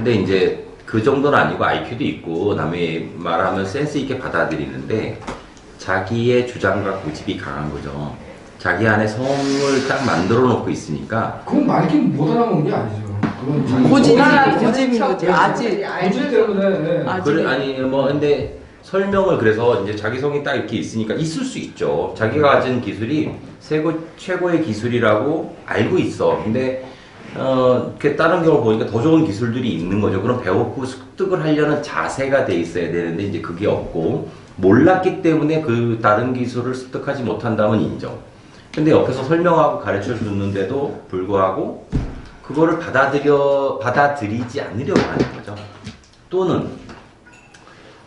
근데 이제 그 정도는 아니고 IQ도 있고 남의 말하면 센스 있게 받아들이는데 자기의 주장과 고집이 강한 거죠. 자기 안에 성을 딱 만들어 놓고 있으니까. 그건 말긴 못 알아먹는 게 아니죠. 그건 자기 고집인 거지. 아직 고집 때문에. 네. 그래, 아니 뭐 근데 설명을 그래서 이제 자기 성이 딱 이렇게 있으니까 있을 수 있죠. 자기가 가진 기술이 최고의 기술이라고 알고 있어. 근데 그 다른 경우를 보니까 더 좋은 기술들이 있는 거죠. 그럼 배웠고 습득을 하려는 자세가 돼 있어야 되는데 이제 그게 없고 몰랐기 때문에 그 다른 기술을 습득하지 못한다면 인정. 근데 옆에서 설명하고 가르쳐 주는데도 불구하고 그거를 받아들이지 않으려고 하는 거죠. 또는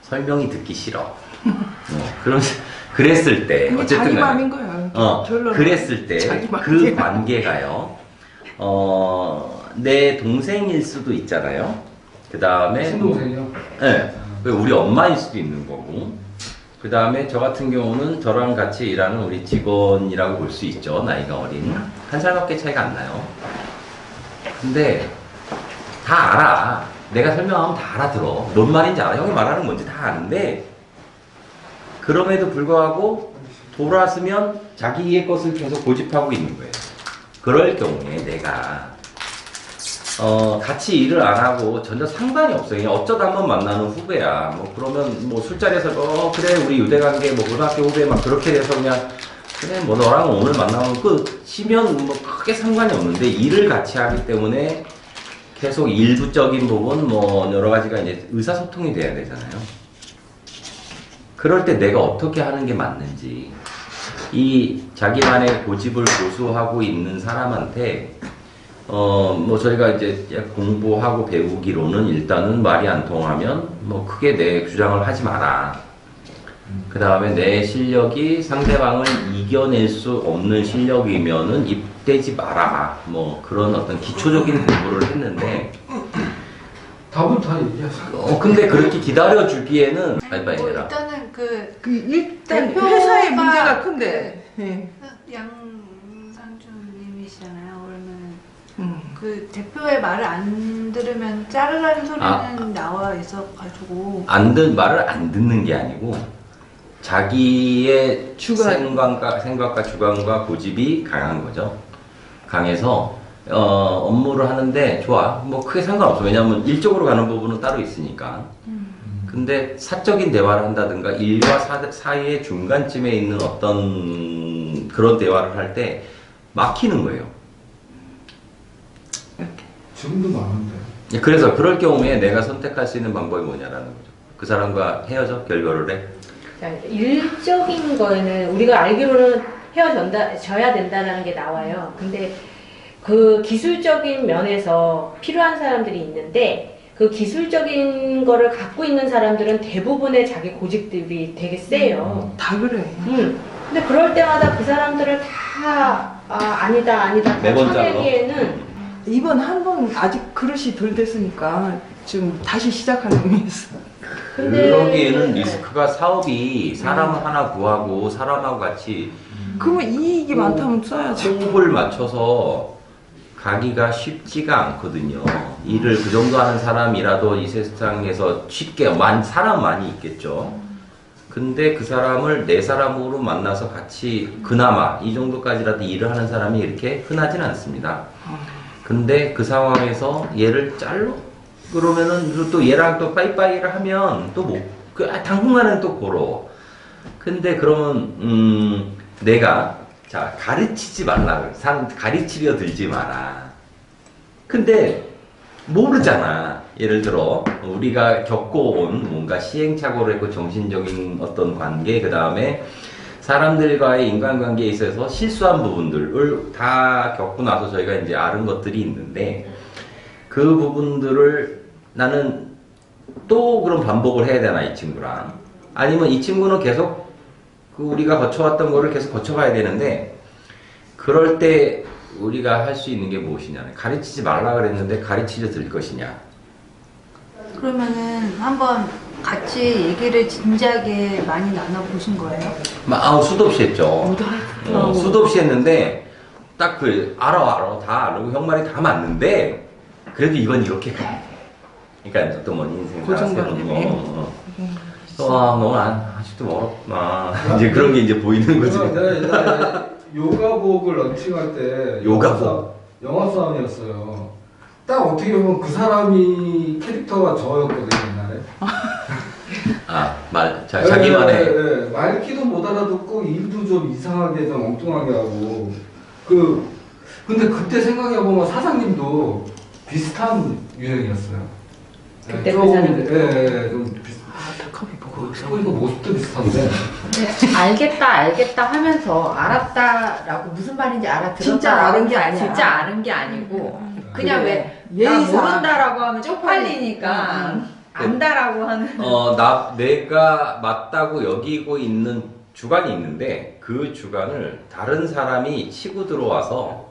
설명이 듣기 싫어. 그랬을 때 어쨌든 자기 마음인 거야. 그랬을 때 그 관계가요. 내 동생일 수도 있잖아요. 그 다음에 친동생이요? 네, 우리 엄마일 수도 있는 거고. 그 다음에 저 같은 경우는 저랑 같이 일하는 우리 직원이라고 볼 수 있죠. 나이가 어린 한 살밖에 차이가 안 나요. 근데 다 알아. 내가 설명하면 다 알아들어. 뭔 말인지 알아. 형이 말하는 뭔지 다 아는데 그럼에도 불구하고 돌아서면 자기의 것을 계속 고집하고 있는 거예요. 그럴 경우에 내가 같이 일을 안 하고 전혀 상관이 없어요. 그냥 어쩌다 한번 만나는 후배야. 뭐 그러면 뭐 술자리에서 그래 우리 유대관계 뭐 고등학교 후배 막 그렇게 돼서 그냥 그래 뭐 너랑 오늘 만나면 끝이면 뭐 크게 상관이 없는데 일을 같이 하기 때문에 계속 일부적인 부분 뭐 여러 가지가 이제 의사소통이 돼야 되잖아요. 그럴 때 내가 어떻게 하는 게 맞는지 이 자기만의 고집을 고수하고 있는 사람한테 뭐 저희가 이제 공부하고 배우기로는 일단은 말이 안 통하면 뭐 크게 내 주장을 하지 마라. 그 다음에 내 실력이 상대방을 이겨낼 수 없는 실력이면은 입대지 마라. 뭐 그런 어떤 기초적인 공부를 했는데 답은 다 얘기하세요. 근데 그렇게 기다려 주기에는 빨리빨리 뭐 해라. 일단은 일단 대표가 회사의 문제가 큰데. 예. 양상준님이시잖아요. 그러면 그 대표의 말을 안 들으면 자르라는 소리는 나와 있어가지고 말을 안 듣는 게 아니고 자기의 생각과 주관과 고집이 강한 거죠. 강해서 업무를 하는데 좋아. 뭐 크게 상관없어. 왜냐하면 일적으로 가는 부분은 따로 있으니까. 근데 사적인 대화를 한다든가 일과 사이의 중간쯤에 있는 어떤 그런 대화를 할 때 막히는 거예요. 지금도 많은데. 그래서 그럴 경우에 내가 선택할 수 있는 방법이 뭐냐라는 거죠. 그 사람과 헤어져? 결별을 해? 자, 일적인 거에는 우리가 알기로는 헤어져야 된다는 게 나와요. 근데 그 기술적인 면에서 필요한 사람들이 있는데 그 기술적인 거를 갖고 있는 사람들은 대부분의 자기 고집들이 되게 세요. 다 그래. 근데 그럴 때마다 그 사람들을 다 아니다 매번 쳐내기에는 이번 한 번 아직 그릇이 덜 됐으니까 지금 다시 시작하는 의미에서. 그러기에는 리스크가 사업이 사람 하나 구하고 사람하고 같이 그러면 이익이 많다면 써야죠. 호흡을 맞춰서 가기가 쉽지가 않거든요. 일을 그 정도 하는 사람이라도 이 세상에서 쉽게 사람 많이 있겠죠. 근데 그 사람을 내 사람으로 만나서 같이 그나마 이 정도까지라도 일을 하는 사람이 이렇게 흔하진 않습니다. 근데 그 상황에서 얘를 잘로 그러면은 또 얘랑 또 빠이빠이를 하면 또 당분간은 또 고로. 근데 그러면 내가 자 가르치지 말라. 가르치려 들지 마라. 근데 모르잖아. 예를 들어 우리가 겪어온 뭔가 시행착오를 했고 정신적인 어떤 관계 그 다음에 사람들과의 인간관계에 있어서 실수한 부분들을 다 겪고 나서 저희가 이제 아는 것들이 있는데 그 부분들을 나는 또 그럼 반복을 해야 되나 이 친구랑 아니면 이 친구는 계속 그 우리가 거쳐왔던 거를 계속 거쳐가야 되는데 그럴 때 우리가 할 수 있는 게 무엇이냐 가르치지 말라 그랬는데 가르치려 들 것이냐 그러면은 한번 같이 얘기를 진지하게 많이 나눠보신 거예요? 수도 없이 했죠. 수도 없이 했는데 딱 알아 다 알고 형 말이 다 맞는데 그래도 이건 이렇게 가야 돼. 그러니까 또 뭐 인생 고정관념. 살아세우는 거. 너는 아직도 멀었구나. 이제 그런 게 이제 보이는 거지. 내가 옛날에 요가복을 런칭할 때 요가복? 영화 싸움이었어요. 딱 어떻게 보면 그 사람이 캐릭터가 저였거든요 옛날에. 자기만의. 네, 말귀도 못 알아듣고 일도 좀 이상하게 좀 엉뚱하게 하고 근데 그때 생각해보면 사장님도 비슷한 유형이었어요. 그때 조금, 그 사람이? 좀 컵이 보고 이거 모습도 비슷한데. 알겠다 하면서 알았다라고 무슨 말인지 알아들었다. 진짜 알은 게 아니야. 진짜 알은 게 아니고 그냥 그래. 왜 나 예의상. 모른다라고 하면 쪽팔리니까 안다라고 하는. 내가 맞다고 여기고 있는 주관이 있는데 그 주관을 다른 사람이 치고 들어와서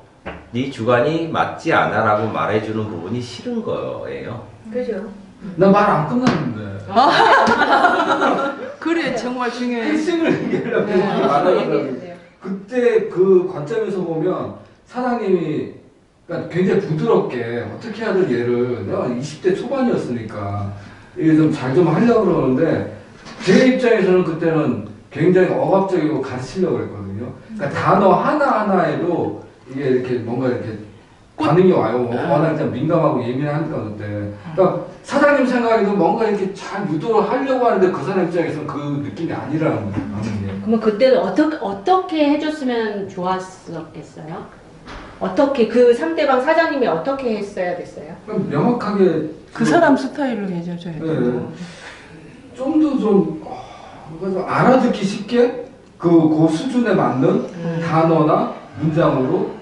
네 주관이 맞지 않아라고 말해주는 부분이 싫은 거예요. 그죠? 나 말 안 끝났는데. 그래 정말 중요해. 핵심을 얘기하려고 네. 이렇게 말하려고 얘기해주세요. 그때 그 관점에서 보면 사장님이 그러니까 굉장히 부드럽게 어떻게 하든 얘를 내가 20대 초반이었으니까 이게 좀 잘 좀 하려고 그러는데 제 입장에서는 그때는 굉장히 억압적이고 가르치려고 했거든요. 그러니까 단어 하나하나에도 이게 이렇게 뭔가 이렇게 반응이 와요. 워낙 좀 민감하고 예민하니까 그때. 그러니까 사장님 생각에도 뭔가 이렇게 잘 유도를 하려고 하는데 그 사람 입장에서는 그 느낌이 아니라는 거예요. 그러면 그때는 어떻게 해줬으면 좋았었겠어요? 어떻게 그 상대방 사장님이 어떻게 했어야 됐어요? 그럼 명확하게 그 사람 스타일로 해줘줘야 돼. 네. 좀더 좀 알아듣기 쉽게 그 수준에 맞는 단어나 문장으로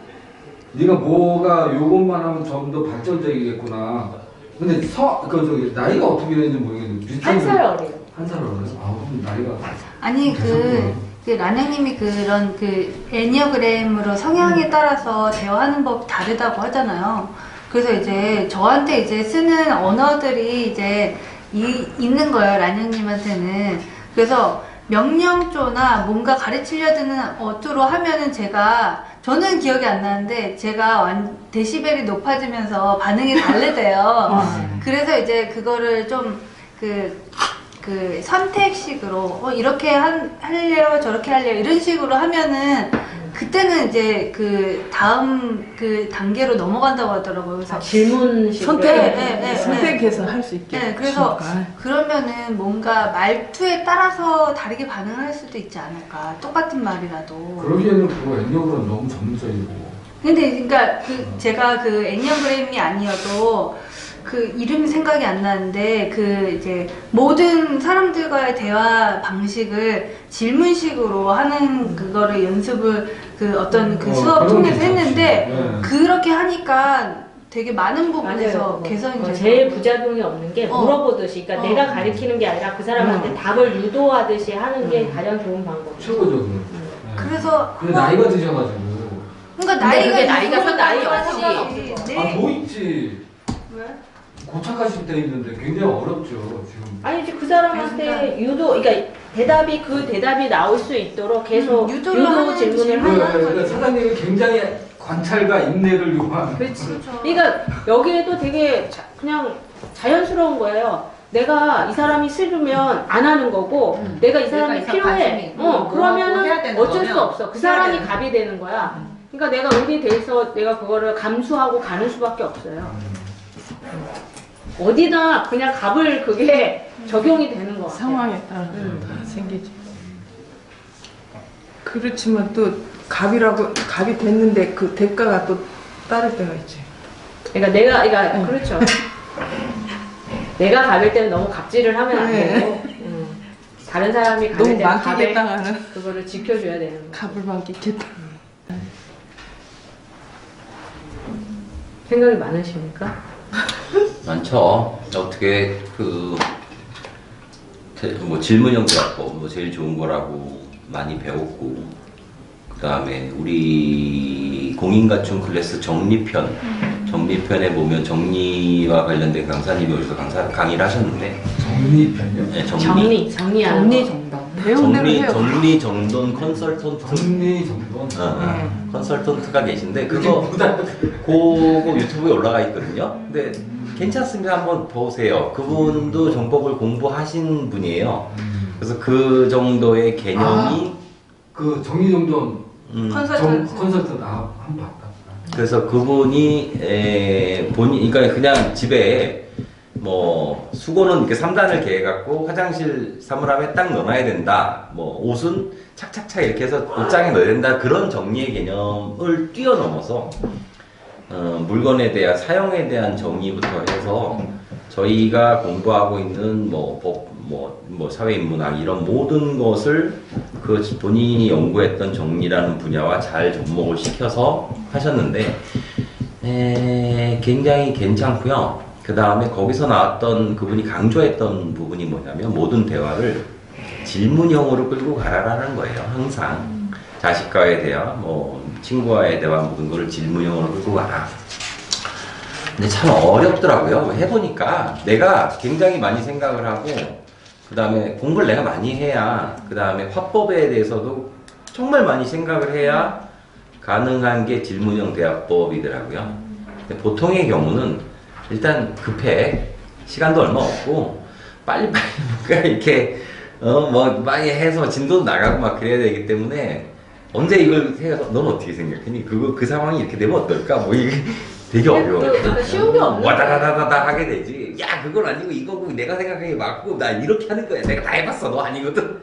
네가 뭐가 요것만 하면 좀 더 발전적이겠구나. 근데 나이가 어떻게 되는지 모르겠는데 한 살 어려요. 한 살 어려요. 그럼 나이가 아니 그 란영님이 그런 그 애니어그램으로 성향에 따라서 대화하는 법이 다르다고 하잖아요. 그래서 이제 저한테 이제 쓰는 언어들이 이제 있는 거예요. 란영님한테는. 그래서 명령조나 뭔가 가르치려 드는 어투로 하면은 저는 기억이 안 나는데 제가 데시벨이 높아지면서 반응이 다르대요. 그래서 이제 그거를 좀 그 선택식으로 이렇게 할래요 저렇게 할래요 이런 식으로 하면은 그때는 이제 그 다음 그 단계로 넘어간다고 하더라고요. 그래서 질문식으로. 선택해서 할 수 있게. 네, 그래서 주니까. 그러면은 뭔가 말투에 따라서 다르게 반응할 수도 있지 않을까. 똑같은 말이라도. 그러기에는 그거 애니어그램 너무 전문적이고. 근데 그러니까 제가 그 애니어그램이 아니어도 그 이름이 생각이 안 나는데 이제 모든 사람들과의 대화 방식을 질문식으로 하는 그거를 연습을 어떤 수업 통해서 했는데 네. 그렇게 하니까 되게 많은 부분에서 맞아요. 개선이 그거 돼서 제일 부작용이 없는 게 물어보듯이, 그러니까 내가 가르치는 게 아니라 그 사람한테 답을 유도하듯이 하는 게 가장 좋은 방법이에요. 최고죠. 그래서 근데 나이가 드셔가지고. 그러니까 근데 그게 나이가 있는 나이가 것도 없지. 상관없지. 네. 뭐 있지. 왜? 고착하실 때 있는데 굉장히 어렵죠 지금. 아니 이제 그 사람한테 그러니까 그 대답이 나올 수 있도록 계속 유도를 유도 하는 질문을 질문. 하는 그러니까 거지. 사장님이 굉장히 관찰과 인내를 요구하는. 그렇지. 그렇죠. 그러니까 여기에도 되게 그냥 자연스러운 거예요. 내가 이 사람이 싫으면 안 하는 거고, 내가 이 사람이 내가 이 사람 필요해. 관심이 있고, 뭐 해야 그러면은 되는 어쩔 수 거면 없어. 그 해야 사람이 되는 갑이 되는 거야. 그러니까 내가 여기에 대해서 내가 그거를 감수하고 가는 수밖에 없어요. 어디나 그냥 갑을 그게 적용이 되는 거 같아요. 상황에 따라 다 생기지. 그렇지만 또 갑이 됐는데 그 대가가 또 따를 때가 있지. 그러니까 그렇죠. 내가 갑일 때는 너무 갑질을 하면 안 네. 되고, 다른 사람이 갑일 너무 때는 갑에 만기겠다가는 그거를 지켜줘야 되는 거. 갑을 만기겠다. 생각이 많으십니까? 많죠. 어떻게 뭐 질문형 대화법 뭐 제일 좋은 거라고 많이 배웠고, 그 다음에 우리 공인가춤 클래스 정리편에 보면 정리와 관련된 강사님이 여기서 강의를 하셨는데, 정리편이요? 네, 정리하는 거. 정리정돈. 배운 대로 해요. 정리 정돈 컨설턴트, 정리정돈. 컨설턴트가 계신데 그거 유튜브에 올라가 있거든요. 근데 괜찮습니다. 한번 보세요. 그분도 정법을 공부하신 분이에요. 그래서 그 정도의 개념이 그 정리정돈 컨설턴트. 컨설턴트 한번 봤다. 그래서 그분이 그러니까 그냥 집에 뭐 수건은 이렇게 3단을 개갖고 화장실 사물함에 딱 넣어놔야 된다. 뭐 옷은 착착착 이렇게 해서 옷장에 넣어야 된다. 그런 정리의 개념을 뛰어넘어서 물건에 대한 사용에 대한 정의부터 해서 저희가 공부하고 있는 뭐 법, 뭐 사회인문학 이런 모든 것을 그 본인이 연구했던 정리라는 분야와 잘 접목을 시켜서 하셨는데 굉장히 괜찮고요. 그 다음에 거기서 나왔던 그분이 강조했던 부분이 뭐냐면 모든 대화를 질문형으로 끌고 가라라는 거예요. 항상 자식과의 대화, 뭐 친구와의 대화 모든 거를 질문형으로 끌고 가라. 근데 참 어렵더라고요. 해보니까 내가 굉장히 많이 생각을 하고 그 다음에 공부를 내가 많이 해야 그 다음에 화법에 대해서도 정말 많이 생각을 해야 가능한 게 질문형 대화법이더라고요. 근데 보통의 경우는 일단 급해. 시간도 얼마 없고 빨리빨리 뭔가 이렇게 뭐 많이 해서 진도도 나가고 막 그래야 되기 때문에 언제 이걸 해서 넌 어떻게 생각하니? 그 상황이 이렇게 되면 어떨까? 뭐 이게 되게 어려워요. 쉬운 게 없는 와다다다다 하게 되지. 야 그건 아니고 이거고 내가 생각하기에 맞고 나 이렇게 하는 거야. 내가 다 해봤어. 너 아니거든.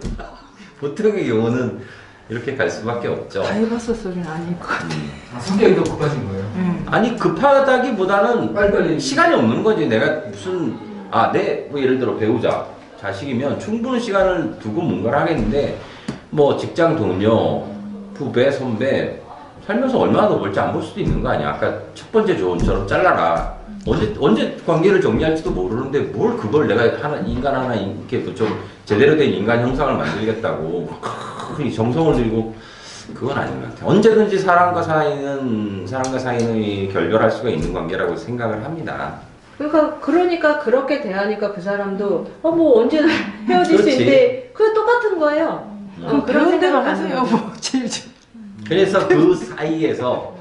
보통의 경우는 이렇게 갈 수밖에 없죠. 다 해봤어 소리는 아닐 것 같아. 성격이 더 급하신 거예요. 아니 급하다기보다는 빨리빨리 시간이 없는 거지. 내가 무슨 뭐 예를 들어 배우자 자식이면 충분한 시간을 두고 뭔가를 하겠는데 뭐 직장 동료, 후배, 선배 살면서 얼마나 더 벌지 안 볼 수도 있는 거 아니야. 아까 첫 번째 조언처럼 잘라라. 언제 관계를 정리할지도 모르는데 뭘 그걸 내가 인간 하나 이렇게 좀 제대로 된 인간 형상을 만들겠다고 이 정성을 들이고 그건 아닌 것 같아요. 언제든지 사람과 사이는 결별할 수가 있는 관계라고 생각을 합니다. 그러니까 그렇게 대하니까 그 사람도 뭐 언제나 헤어질 수 그렇지. 있는데 그게 똑같은 거예요. 그런 그런 대로 생각을 하세요. 하는 거죠. 뭐 제일 그래서 그 사이에서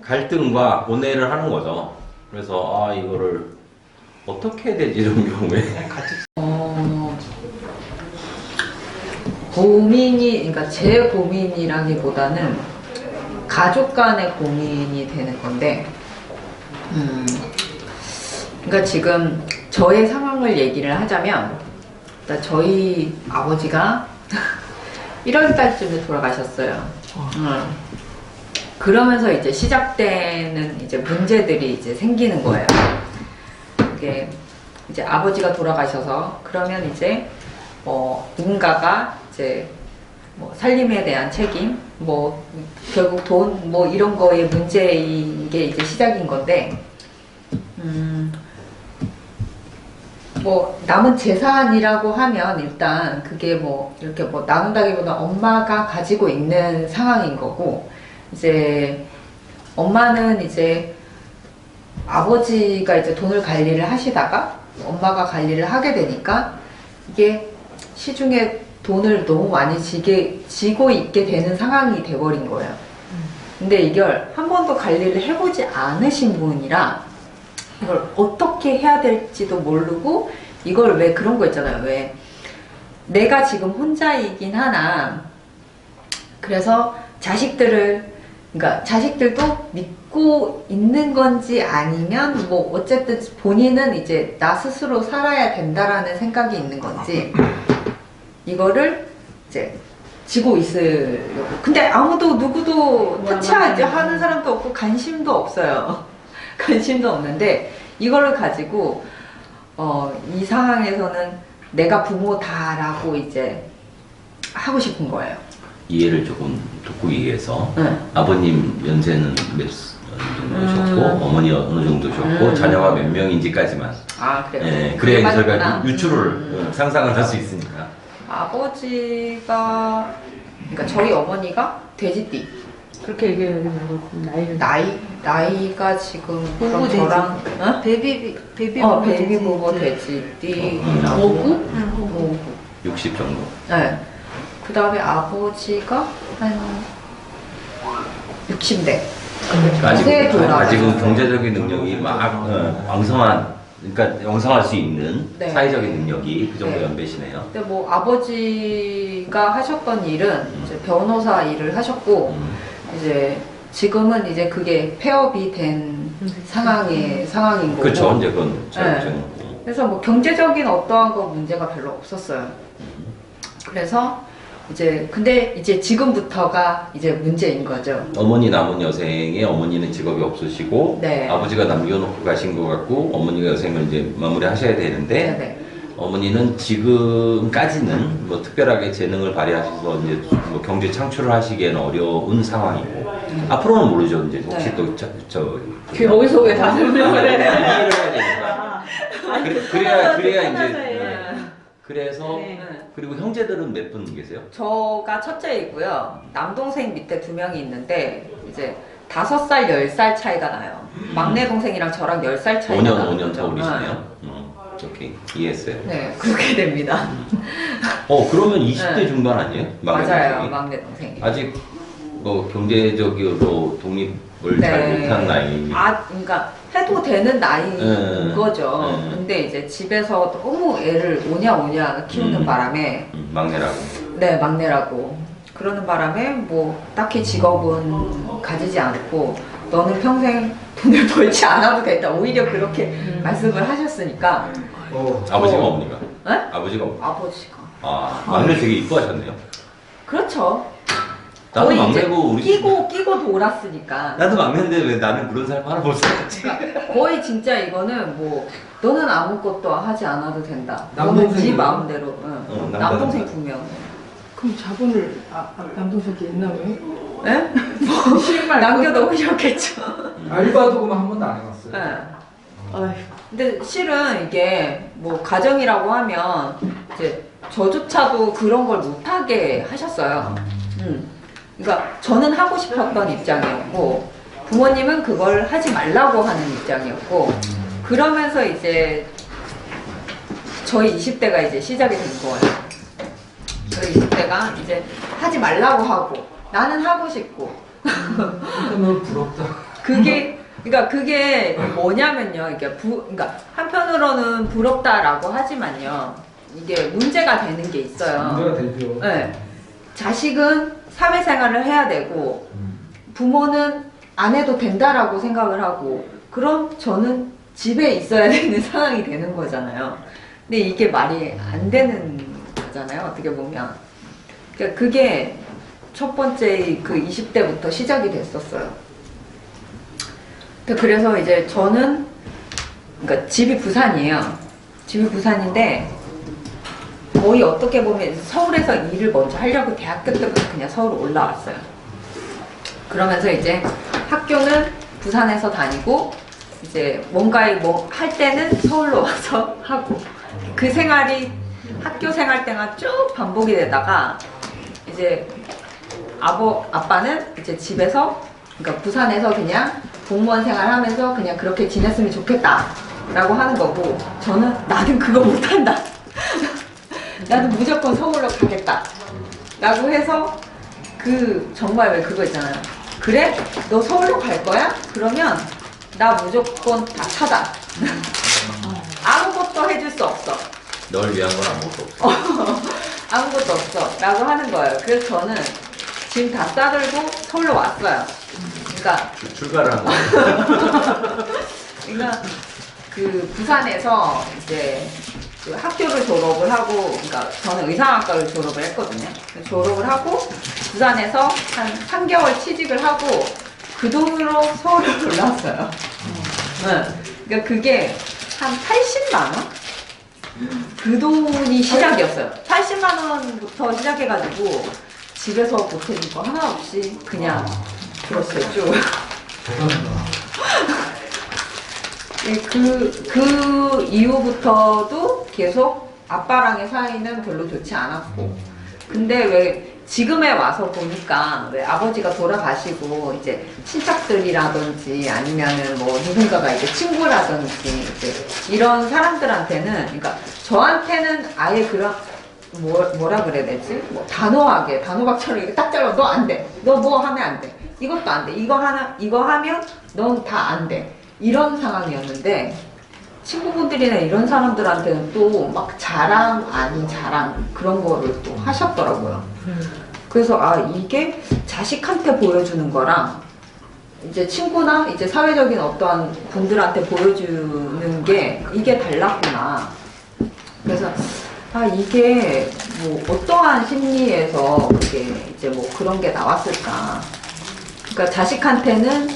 갈등과 고뇌를 하는 거죠. 그래서 이거를 어떻게 해야 되지 이런 경우에 그러니까 제 고민이라기보다는 가족 간의 고민이 되는 건데, 그러니까 지금 저의 상황을 얘기를 하자면, 일단 저희 아버지가 1월 달쯤에 돌아가셨어요. 그러면서 이제 시작되는 이제 문제들이 이제 생기는 거예요. 이게 이제 아버지가 돌아가셔서 그러면 이제 누군가가 이제 뭐 살림에 대한 책임, 뭐 결국 돈, 뭐 이런 거의 문제인 게 이제 시작인 건데, 뭐 남은 재산이라고 하면 일단 그게 뭐 이렇게 뭐 나눈다기보다 엄마가 가지고 있는 상황인 거고, 이제 엄마는 이제 아버지가 이제 돈을 관리를 하시다가 엄마가 관리를 하게 되니까 이게 시중에 돈을 너무 많이 지고 있게 되는 상황이 돼버린 거예요. 근데 이걸 한 번도 관리를 해보지 않으신 분이라 이걸 어떻게 해야 될지도 모르고, 이걸 왜 그런 거 있잖아요. 왜 내가 지금 혼자이긴 하나, 그래서 그러니까 자식들도 믿고 있는 건지 아니면 뭐 어쨌든 본인은 이제 나 스스로 살아야 된다라는 생각이 있는 건지 이거를 이제 지고 있으려고. 근데 누구도 터치하지 하는 사람도 없고 관심도 없어요. 관심도 없는데 이거를 가지고 이 상황에서는 내가 부모다라고 이제 하고 싶은 거예요. 이해를 조금 돕기 위해서 네. 아버님 연세는 몇 정도셨고 어머니 어느 정도셨고 자녀가 몇 명인지까지만 그래요? 예, 그래야 그게 저희가 맞구나. 유추를 상상을 할 수 있으니까. 아버지가, 그러니까 저희 어머니가 돼지띠. 그렇게 얘기해야 되는 나이를. 나이가 지금 그럼 부부 저랑 베이비 베이비 부부 돼지띠. 오구? 오구. 60 정도. 네. 그 다음에 아버지가 한 60대. 요새 돌아가시죠. 아직은 경제적인 능력이 막 왕성한, 그러니까 왕성할 수 있는 네. 사회적인 능력이 그 정도 네. 연배시네요. 근데 뭐 아버지가 하셨던 일은 이제 변호사 일을 하셨고 이제 지금은 이제 그게 폐업이 된 상황인 거고. 그렇죠. 이제 그건 네. 그래서 뭐 경제적인 어떠한 거 문제가 별로 없었어요. 그래서 이제 근데 이제 지금부터가 이제 문제인 거죠. 어머니 남은 여생에 어머니는 직업이 없으시고 네. 아버지가 남겨놓고 가신 것 같고 어머니가 여생을 이제 마무리하셔야 되는데 네네. 어머니는 지금까지는 뭐 특별하게 재능을 발휘하셔서 이제 뭐 경제 창출을 하시기에는 어려운 상황이고 앞으로는 모르죠. 이제 혹시 네. 또 그 어디서 왜 다 설명을 해? 이해를 해야 되니까. 그래야 이제 끝나서요. 그래서 네. 그리고 형제들은 몇 분 계세요? 저가 첫째이고요. 남동생 밑에 2명이 있는데 이제 5살, 10살 차이가 나요. 막내 동생이랑 저랑 10살 차이가 5년 나요. 5년 터울이시네요. 오케이 이해했어요. 네, 그렇게 됩니다. 그러면 20대 네. 중반 아니에요? 막내 맞아요, 동생이? 막내 동생이. 아직 뭐 경제적으로 독립을 잘 못한 나이. 그러니까 해도 되는 나이인 네. 거죠. 네. 근데 이제 집에서 너무 애를 오냐 키우는 바람에 막내라고. 네, 막내라고 그러는 바람에 뭐 딱히 직업은 가지지 않고 너는 평생 돈을 벌지 않아도 된다. 오히려 그렇게 말씀을 하셨으니까 아버지가 어머니가? 네? 아버지가 어머니. 아버지가 막내 되게 이뻐하셨네요. 그렇죠. 나도 거의 이제 막내고 우리 끼고 돌았으니까 나도 막내인데 왜 나는 그런 삶 하나 못 살았지? 그러니까 거의 진짜 이거는 뭐 너는 아무것도 하지 않아도 된다. 너는 남동생이 네 마음대로. 응. 남동생 2명. 그럼 자본을 남동생께 있나 왜? 네? 실말 남겨놓으셨겠죠. 알바도 그만 한 번도 안 해봤어요. 네. 아휴. 근데 실은 이게 뭐 가정이라고 하면 이제 저조차도 그런 걸 못하게 하셨어요. 그러니까 저는 하고 싶었던 입장이었고 부모님은 그걸 하지 말라고 하는 입장이었고 그러면서 이제 저희 20대가 이제 시작이 된 거예요. 저희 20대가 이제 하지 말라고 하고 나는 하고 싶고 한편으로 부럽다. 그게 뭐냐면요. 이게 그러니까 한편으로는 부럽다라고 하지만요. 이게 문제가 되는 게 있어요. 문제가 되죠. 네. 자식은 사회생활을 해야 되고 부모는 안 해도 된다라고 생각을 하고 그럼 저는 집에 있어야 되는 상황이 되는 거잖아요. 근데 이게 말이 안 되는 거잖아요. 어떻게 보면. 그러니까 그게 첫 번째 그 20대부터 시작이 됐었어요. 그래서 이제 저는 그러니까 집이 부산이에요. 집이 부산인데 거의 어떻게 보면 서울에서 일을 먼저 하려고 대학교 때부터 그냥 서울 올라왔어요. 그러면서 이제 학교는 부산에서 다니고 이제 뭔가에 뭐 할 때는 서울로 와서 하고 그 생활이 학교 생활 때가 쭉 반복이 되다가 이제 아빠는 이제 집에서 그러니까 부산에서 그냥 공무원 생활하면서 그냥 그렇게 지냈으면 좋겠다라고 하는 거고 저는 나는 그거 못한다. 나는 무조건 서울로 가겠다 라고 해서 정말 왜 그거 있잖아요. 그래? 너 서울로 갈 거야? 그러면 나 무조건 다 차다. 아무것도 해줄 수 없어. 널 위한 건 아무것도 없어. 아무것도 없어 라고 하는 거예요. 그래서 저는 짐 다 싸들고 서울로 왔어요. 그러니까 출가를 한 거예요. 그러니까 그 부산에서 이제 그 학교를 졸업을 하고, 그러니까 저는 의상학과를 졸업을 했거든요. 졸업을 하고 부산에서 한 3개월 취직을 하고 그 돈으로 서울에 올라왔어요. 네. 그러니까 그게 한 80만 원? 그 돈이 시작이었어요. 80만 원부터 시작해가지고 집에서 보태는 거 하나 없이 그냥 들었어요, 쭉. 그 이후부터도 계속 아빠랑의 사이는 별로 좋지 않았고. 근데 왜 지금에 와서 보니까 왜 아버지가 돌아가시고 이제 친척들이라든지 아니면은 뭐 누군가가 이제 친구라든지 이제 이런 사람들한테는 그러니까 저한테는 아예 그런 뭐라 그래야 되지? 뭐 단호하게 단호박처럼 이렇게 딱 잘라 너 안 돼. 너 뭐 하면 안 돼. 이것도 안 돼. 이거 하면 넌 다 안 돼. 이런 상황이었는데 친구분들이나 이런 사람들한테는 또 막 자랑 아닌 자랑 그런 거를 또 하셨더라고요. 그래서 아 이게 자식한테 보여주는 거랑 이제 친구나 이제 사회적인 어떠한 분들한테 보여주는 게 이게 달랐구나. 그래서 아 이게 뭐 어떠한 심리에서 그게 이제 뭐 그런 게 나왔을까. 그러니까 자식한테는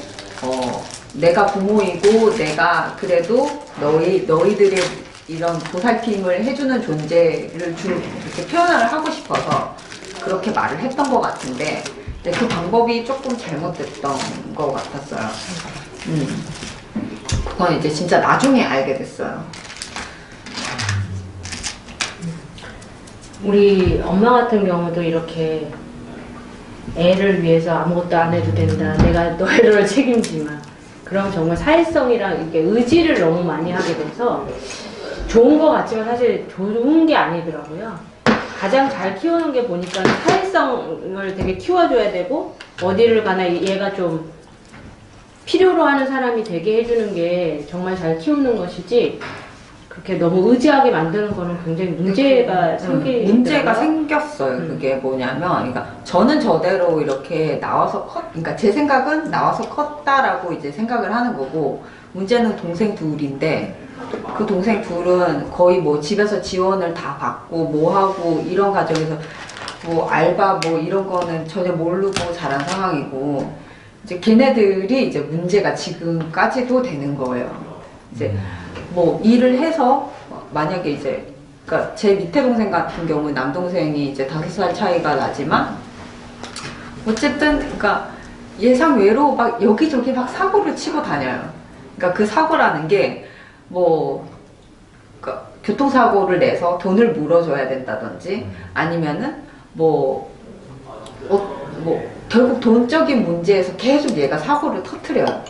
내가 부모이고 내가 그래도 너희들의 이런 보살핌을 해주는 존재를 이렇게 표현을 하고 싶어서 그렇게 말을 했던 것 같은데 근데 그 방법이 조금 잘못됐던 것 같았어요. 그건 이제 진짜 나중에 알게 됐어요. 우리 엄마 같은 경우도 이렇게 애를 위해서 아무것도 안 해도 된다. 내가 너희를 책임지마. 그럼 정말 사회성이랑 이렇게 의지를 너무 많이 하게 돼서 좋은 것 같지만 사실 좋은 게 아니더라고요. 가장 잘 키우는 게 보니까 사회성을 되게 키워줘야 되고 어디를 가나 얘가 좀 필요로 하는 사람이 되게 해주는 게 정말 잘 키우는 것이지 그렇게 너무 의지하게 만드는 거는 굉장히 문제가 생기더라고요. 문제가 생겼어요. 그게 뭐냐면, 그러니까 저는 저대로 이렇게 나와서 그러니까 제 생각은 나와서 컸다라고 이제 생각을 하는 거고, 문제는 동생 둘인데, 그 동생 둘은 거의 뭐 집에서 지원을 다 받고 뭐 하고 이런 과정에서 뭐 알바 뭐 이런 거는 전혀 모르고 자란 상황이고, 이제 걔네들이 이제 문제가 지금까지도 되는 거예요. 이제 뭐 일을 해서 만약에 이제 그러니까 제 밑에 동생 같은 경우 남동생이 이제 5살 차이가 나지만 어쨌든 그러니까 예상외로 막 여기저기 막 사고를 치고 다녀요. 그러니까 그 사고라는 게 뭐 그러니까 교통사고를 내서 돈을 물어줘야 된다든지 아니면은 뭐 결국 돈적인 문제에서 계속 얘가 사고를 터뜨려요.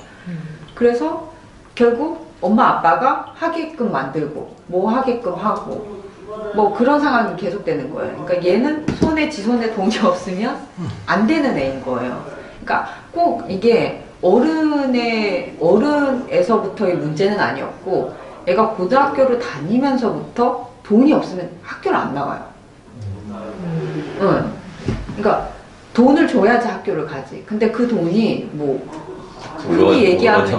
그래서 결국 엄마 아빠가 하게끔 만들고 뭐 하게끔 하고 뭐 그런 상황이 계속되는 거예요. 그러니까 얘는 지 손에 돈이 없으면 안 되는 애인 거예요. 그러니까 꼭 이게 어른에서부터의 문제는 아니었고 애가 고등학교를 다니면서부터 돈이 없으면 학교를 안 나가요. 응. 그러니까 돈을 줘야지 학교를 가지. 근데 그 돈이 뭐 흔히 얘기하는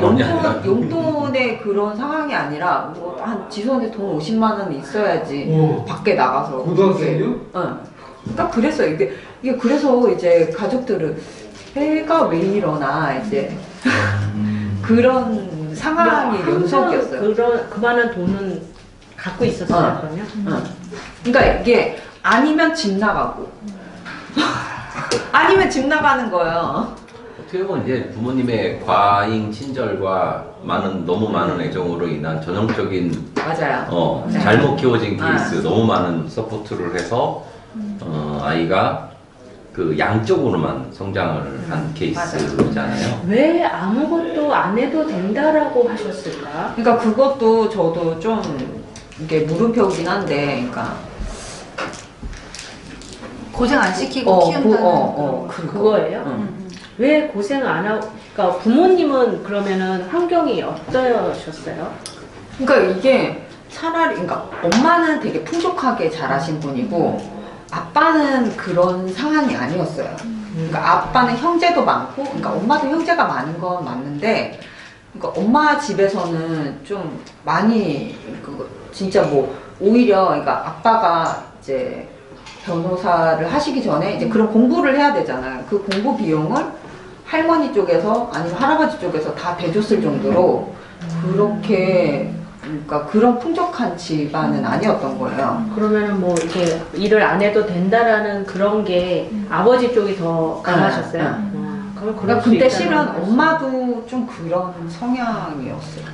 용돈의 그런 상황이 아니라 뭐 한 지손에 돈 50만 원 있어야지 밖에 나가서. 고등학생이요? 응. 딱 그랬어요. 이게 그래서 이제 가족들은 애가 왜 이러나 이제 그런 상황이 연속이었어요. 그만한 돈은 갖고 있었어요, 그러면? 응. 그러니까 이게 아니면 집 나가고 아니면 집 나가는 거예요. 어떻게 보면 이제 부모님의 과잉 친절과 너무 많은 애정으로 인한 전형적인 맞아요. 네. 잘못 키워진 케이스, 너무 많은 서포트를 해서 아이가 그 양쪽으로만 성장을 한 케이스잖아요. 왜 아무것도 안 해도 된다라고 하셨을까? 그러니까 그것도 저도 좀 이게 물음표긴 한데, 그러니까 고생 안 시키고 키운다는 그거예요? 응. 왜 고생을 안 하고, 그러니까 부모님은 그러면은 환경이 어떠셨어요? 그러니까 이게 차라리, 그러니까 엄마는 되게 풍족하게 자라신 분이고, 아빠는 그런 상황이 아니었어요. 그러니까 아빠는 형제도 많고, 그러니까 엄마도 형제가 많은 건 맞는데, 그러니까 엄마 집에서는 좀 많이, 진짜 뭐, 오히려, 그러니까 아빠가 이제 변호사를 하시기 전에 이제 그런 공부를 해야 되잖아요. 그 공부 비용을 할머니 쪽에서 아니면 할아버지 쪽에서 다 대줬을 정도로 그렇게 그러니까 그런 풍족한 집안은 아니었던 거예요. 그러면은 뭐 이렇게 일을 안 해도 된다라는 그런 게 아버지 쪽이 더 강하셨어요? 그럼 그러니까 근데 실은 엄마도 좀 그런 성향이었어요.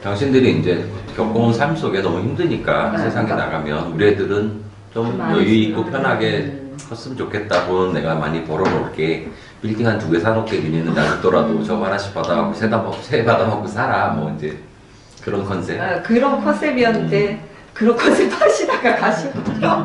당신들이 이제 겪어온 삶 속에 너무 힘드니까 네, 세상에 그러니까. 나가면 우리 애들은 좀 여유 있고 편하게 컸으면 좋겠다. 돈 내가 많이 벌어놓을게. 빌딩 한 2개 사놓게 니네는 놔두더라도 저거 하나씩 받아먹고 세 받아먹고 살아. 뭐 이제 그런 컨셉. 그런 컨셉이었는데 그런 것을 하시다가 가시거든요.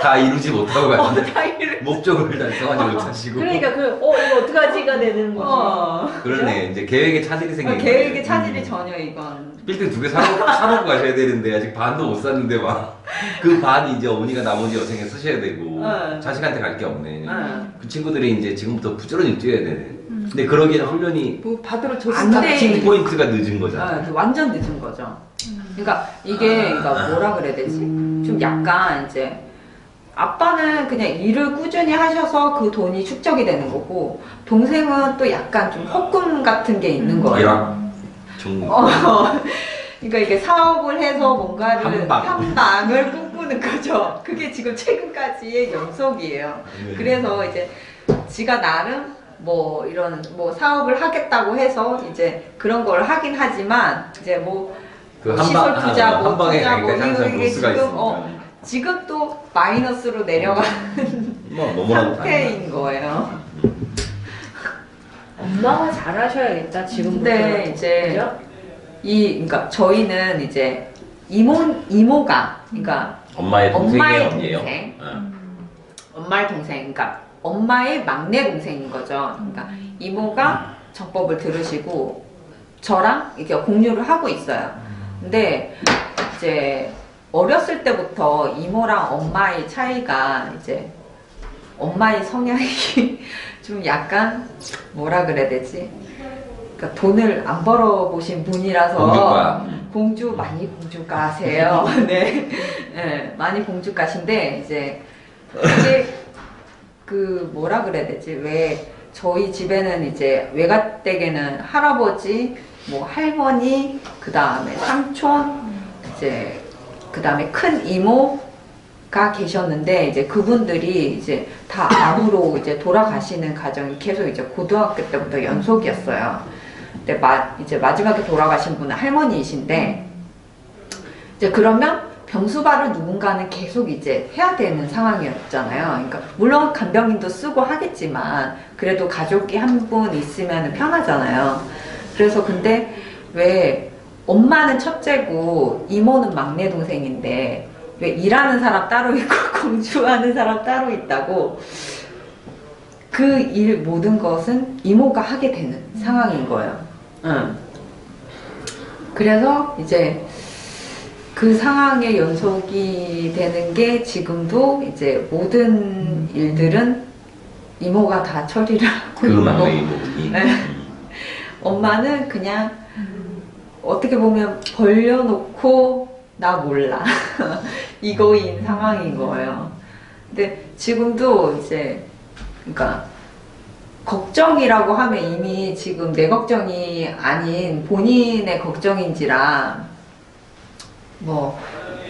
다 이루지 못하고 가는데 다이를. 목적을 달성하지 못하시고. 그러니까 이거 어떡하지가 되는 거지. 그러네. 이제 계획에 차질이 생긴 거예요. 계획의 차질이 전혀 이건. 빌딩 2개 사놓고 가셔야 되는데 아직 반도 못 샀는데 막 그 반이 이제 어머니가 나머지 여생에 쓰셔야 되고 자식한테 갈 게 없네. 그 친구들이 이제 지금부터 부지런히 뛰어야 되네. 근데 그러기에는 훈련이 뭐 받으러 안 줬을 돼. 스타팅 포인트가 늦은 거잖아. 완전 늦은 거죠. 그러니까 이게 그러니까 뭐라 그래야 되지? 좀 약간 이제 아빠는 그냥 일을 꾸준히 하셔서 그 돈이 축적이 되는 거고 동생은 또 약간 좀 헛금 같은 게 있는 거예요. 일학 중 그러니까 이게 사업을 해서 뭔가를 한방. 한방을 꿈꾸는 거죠. 그게 지금 최근까지의 연속이에요. 그래서 이제 지가 나름 뭐 이런 뭐 사업을 하겠다고 해서 이제 그런 걸 하긴 하지만 이제 뭐 그 시설 투자 뭐 한 방에 투자 뭐 가니까 항상 이게 로스가 지금 있으니까. 지금 또 마이너스로 내려가는 뭐 너무나 상태인 거예요. 엄마가 잘하셔야겠다 지금부터. 근데 이제 그죠? 그러니까 저희는 이제 이모가 그러니까 엄마의 동생이 엄마의 언니예요. 동생. 어. 엄마의 동생, 그러니까 엄마의 막내 동생인 거죠. 그러니까 이모가 정법을 들으시고 저랑 이렇게 공유를 하고 있어요. 근데 이제 어렸을 때부터 이모랑 엄마의 차이가 이제 엄마의 성향이 좀 약간 뭐라 그래야 되지? 그러니까 돈을 안 벌어보신 분이라서 공주가. 공주가세요. 네. 네, 많이 공주가신데 이제 이게 그 뭐라 그래야 되지? 왜 저희 집에는 이제 외가댁에는 할아버지, 뭐 할머니, 그 다음에 삼촌, 이제 그 다음에 큰 이모가 계셨는데 이제 그분들이 이제 다 암으로 이제 돌아가시는 가정이 계속 이제 고등학교 때부터 연속이었어요. 근데 이제 마지막에 돌아가신 분은 할머니이신데 이제 그러면 병수발을 누군가는 계속 이제 해야 되는 상황이었잖아요. 그러니까 물론 간병인도 쓰고 하겠지만 그래도 가족이 한 분 있으면 편하잖아요. 그래서 근데 왜 엄마는 첫째고 이모는 막내 동생인데 왜 일하는 사람 따로 있고 공주하는 사람 따로 있다고 그 일 모든 것은 이모가 하게 되는 상황인 거예요. 그래서 이제 그 상황의 연속이 되는 게 지금도 이제 모든 일들은 이모가 다 처리를 하고 그 있고 막내 이모분이. 네. 엄마는 그냥 어떻게 보면 벌려놓고 나 몰라 이거인 상황인 거예요. 근데 지금도 이제 그러니까 걱정이라고 하면 이미 지금 내 걱정이 아닌 본인의 걱정인지라 뭐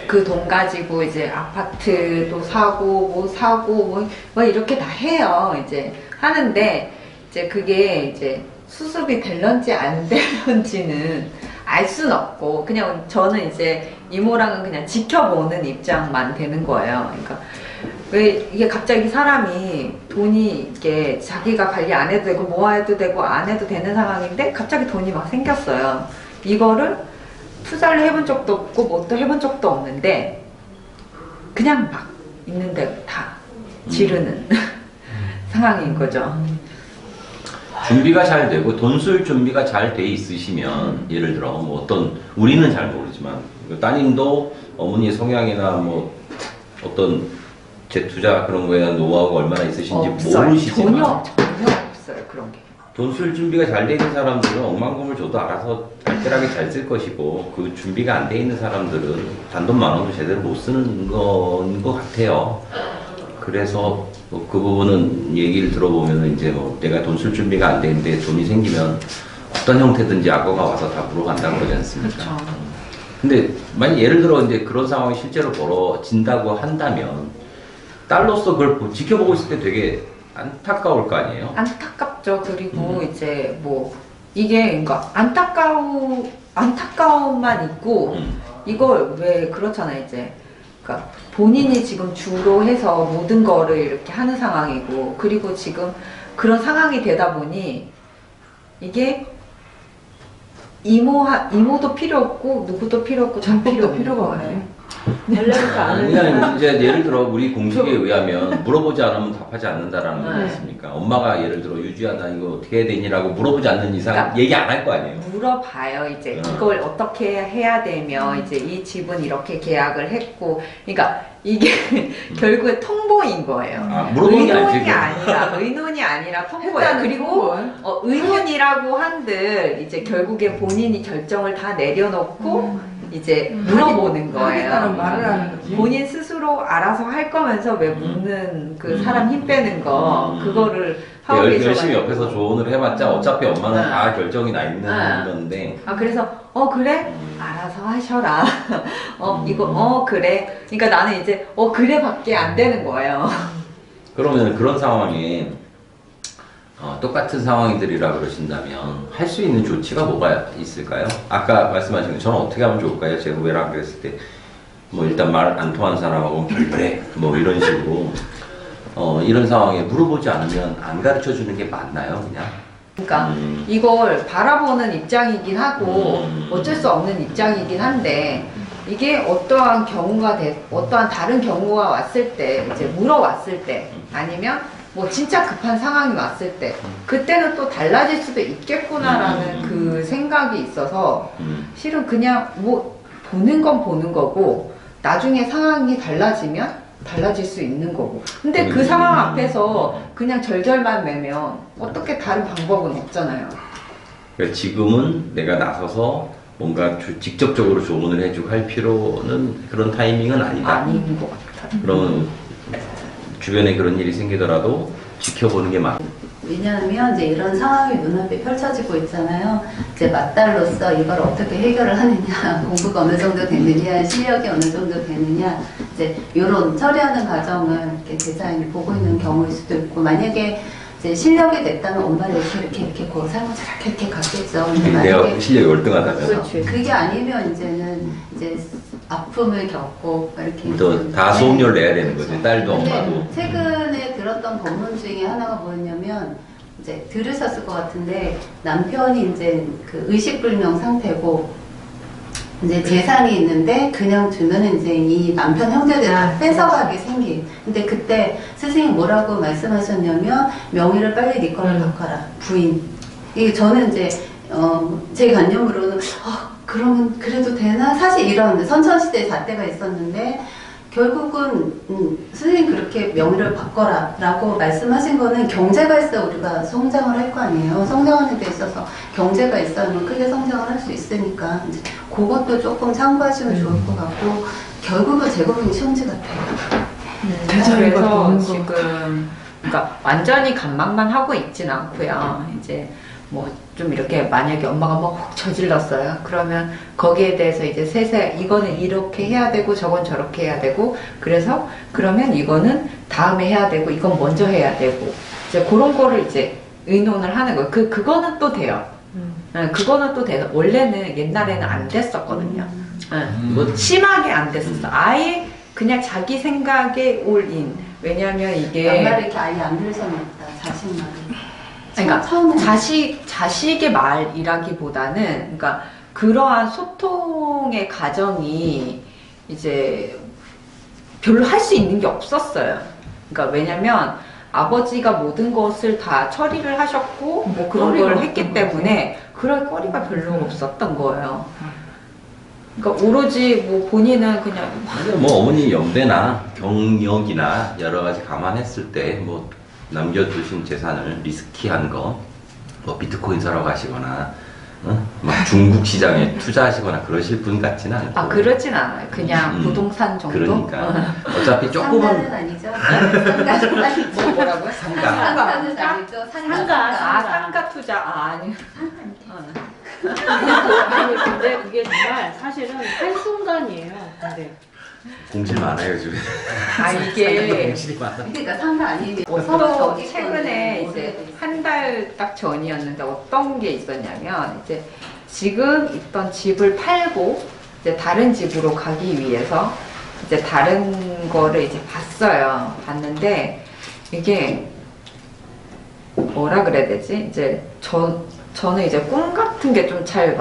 그 돈 가지고 이제 아파트도 사고 뭐 사고 뭐 이렇게 다 해요. 이제 하는데 이제 그게 이제 수습이 될런지 안 될런지는 알 순 없고 그냥 저는 이제 이모랑은 그냥 지켜보는 입장만 되는 거예요. 그러니까 왜 이게 갑자기 사람이 돈이 이게 자기가 관리 안 해도 되고 모아도 되고 안 해도 되는 상황인데 갑자기 돈이 막 생겼어요. 이거를 투자를 해본 적도 없고 뭣도 해본 적도 없는데 그냥 막 있는데 다 지르는 상황인 거죠. 준비가 잘 되고 돈 쓸 준비가 잘 돼 있으시면 예를 들어 뭐 어떤 우리는 잘 모르지만 따님도 어머니의 성향이나 뭐 어떤 재투자 그런 거에 대한 노하우가 얼마나 있으신지 없어요. 모르시지만 전혀 없어요 그런 게. 돈 쓸 준비가 잘 돼 있는 사람들은 억만금을 줘도 알아서 알뜰하게 잘 쓸 것이고 그 준비가 안 돼 있는 사람들은 단돈 만 원도 제대로 못 쓰는 건 것 같아요. 그래서 뭐그 부분은 얘기를 들어보면 이제 뭐 내가 돈 쓸 준비가 안 되는데 돈이 생기면 어떤 형태든지 악어가 와서 다 물어간다고 그러지 않습니까? 그렇죠. 근데 만약 예를 들어 이제 그런 상황이 실제로 벌어진다고 한다면 딸로서 그걸 지켜보고 있을 때 되게 안타까울 거 아니에요? 안타깝죠. 그리고 이제 뭐 이게 그러니까 안타까움만 있고 이걸 왜 그렇잖아요. 이제 그러니까 본인이 지금 주로 해서 모든 거를 이렇게 하는 상황이고 그리고 지금 그런 상황이 되다 보니 이게 이모도 필요 없고 누구도 필요 없고 다 필요 전법도 없는 필요가 거예요. 없네. 원래부터 아는 그냥 이제 예를 들어 우리 공식에 의하면 물어보지 않으면 답하지 않는다라는 거 네. 있습니까? 엄마가 예를 들어 유주야 나 이거 어떻게 해야 되니라고 물어보지 않는 이상 그러니까 얘기 안 할 거 아니에요. 물어봐요. 이제 음. 이걸 어떻게 해야 되며 이제 이 집은 이렇게 계약을 했고, 그러니까 이게 결국에 통보인 거예요. 아, 물어보는 게 의논이 아니지. 의논이 아니라 통보예요. 했다는 그리고 통보. 의논이라고 한들 이제 결국에 본인이 결정을 다 내려놓고 이제 물어보는 하겠다는 거예요. 말을 하는 거지. 본인 스스로 알아서 할 거면서 왜 묻는 그 사람 힘 빼는 거 그거를 하고 열심히 계셔가지고. 옆에서 조언을 해봤자 어차피 엄마는 네. 다 결정이 나 있는 네. 건데. 아 그래서 그래 알아서 하셔라. 이거 그래. 그러니까 나는 이제 그래밖에 안 되는 거예요. 그러면 그런 상황에 똑같은 상황들이라 그러신다면 할 수 있는 조치가 뭐가 있을까요? 아까 말씀하신 거 저는 어떻게 하면 좋을까요? 제가 후배랑 그랬을 때 뭐 일단 말 안 통하는 사람하고 결별해 뭐 이런 식으로 이런 상황에 물어보지 않으면 안 가르쳐 주는 게 맞나요, 그냥? 그러니까 이걸 바라보는 입장이긴 하고 음. 어쩔 수 없는 입장이긴 한데 이게 어떠한 어떠한 다른 경우가 왔을 때 이제 물어왔을 때 아니면 뭐 진짜 급한 상황이 왔을 때 그때는 또 달라질 수도 있겠구나라는 그 생각이 있어서 실은 그냥 뭐 보는 건 보는 거고 나중에 상황이 달라지면 달라질 수 있는 거고 근데 그 상황 앞에서 그냥 절절만 매면 어떻게 다른 방법은 없잖아요. 그러니까 지금은 내가 나서서 뭔가 직접적으로 조언을 해주고 할 필요는 그런 타이밍은 아니다. 아닌 것 같아요. 그러면 주변에 그런 일이 생기더라도 지켜보는 게 맞. 왜냐하면 이제 이런 상황이 눈앞에 펼쳐지고 있잖아요. 이제 맞달로서 이걸 어떻게 해결을 하느냐, 공부가 어느 정도 되느냐, 실력이 어느 정도 되느냐, 이제 이런 처리하는 과정을 이렇게 제자인이 보고 있는 경우일 수도 있고, 만약에 이제 실력이 됐다면 엄마를 이렇게 삶을 이렇게 갔겠죠. 근데 내가 만약에 실력이 월등하다면 그렇지. 그게 아니면 이제는 이제 아픔을 겪고 이렇게 또 다 네. 수업료를 내야 되는 거지. 딸도 근데 엄마도. 최근에 들었던 법문 중에 하나가 뭐였냐면 이제 들으셨을 것 같은데 남편이 이제 그 의식불명 상태고 이제 재산이 있는데 그냥 주면은 이제 이 남편 형제들 다 뺏어가게 생긴. 근데 그때 스승님 뭐라고 말씀하셨냐면 명의를 빨리 네 거를 바꿔라 부인. 이게 저는 이제 제 관념으로는 그러면 그래도 되나? 사실 이런 선천시대 잣대가 있었는데 결국은 선생님 그렇게 명의를 바꿔라 라고 말씀하신 거는 경제가 있어 우리가 성장을 할 거 아니에요. 성장하는 데 있어서 경제가 있어야만 크게 성장을 할 수 있으니까 이제 그것도 조금 참고하시면 좋을 것 같고 결국은 재고분이 시험지 같아요. 대자리가 그래서 도는 거. 지금 그러니까 완전히 간망만 하고 있진 않고요. 이제 뭐 좀 이렇게 만약에 엄마가 뭐 혹 저질렀어요. 그러면 거기에 대해서 이제 세세 이거는 이렇게 해야 되고 저건 저렇게 해야 되고 그래서 그러면 이거는 다음에 해야 되고 이건 먼저 해야 되고 이제 그런 거를 이제 의논을 하는 거예요. 그거는 또 돼요. 그거는 또 돼요. 원래는 옛날에는 안 됐었거든요. 뭐 심하게 안 됐었어. 아예 그냥 자기 생각에 올인. 왜냐면 이게 양말을 이렇게 아예 안 들으셨나 보다. 자식 말을. 그러니까 처음에 자식의 말이라기보다는 그러니까 그러한 소통의 과정이 이제 별로 할 수 있는 게 없었어요. 그러니까 왜냐면 아버지가 모든 것을 다 처리를 하셨고 뭐 그런 걸 했기 때문에 그럴 거리가 별로 없었던 거예요. 그러니까 오로지 뭐 본인은 그냥 근데 뭐 어머니 연배나 경력이나 여러 가지 감안했을 때 뭐 남겨두신 재산을 리스키한 거, 뭐 비트코인 사러 가시거나, 막 중국 시장에 투자하시거나 그러실 분 같지는 않고. 그러진 않아요. 그냥 부동산 정도. 그러니까 어차피 상가는 조금은 아니죠. 상가는 아니죠. 뭐라고요? 상가. 상가는 아니죠. 상가 투자 아니요. 아니 근데 그게 정말 사실은 한순간이에요. 근데 공실 많아요 요즘에. 이게 공실이 많아. 그러니까 상가 아니면 또 최근에 이제 한 달 딱 전이었는데 어떤 게 있었냐면 이제 지금 있던 집을 팔고 이제 다른 집으로 가기 위해서 이제 다른 거를 이제 봤어요. 봤는데 이게 뭐라 그래야 되지? 이제 저는 이제 꿈 같은 게 좀 잘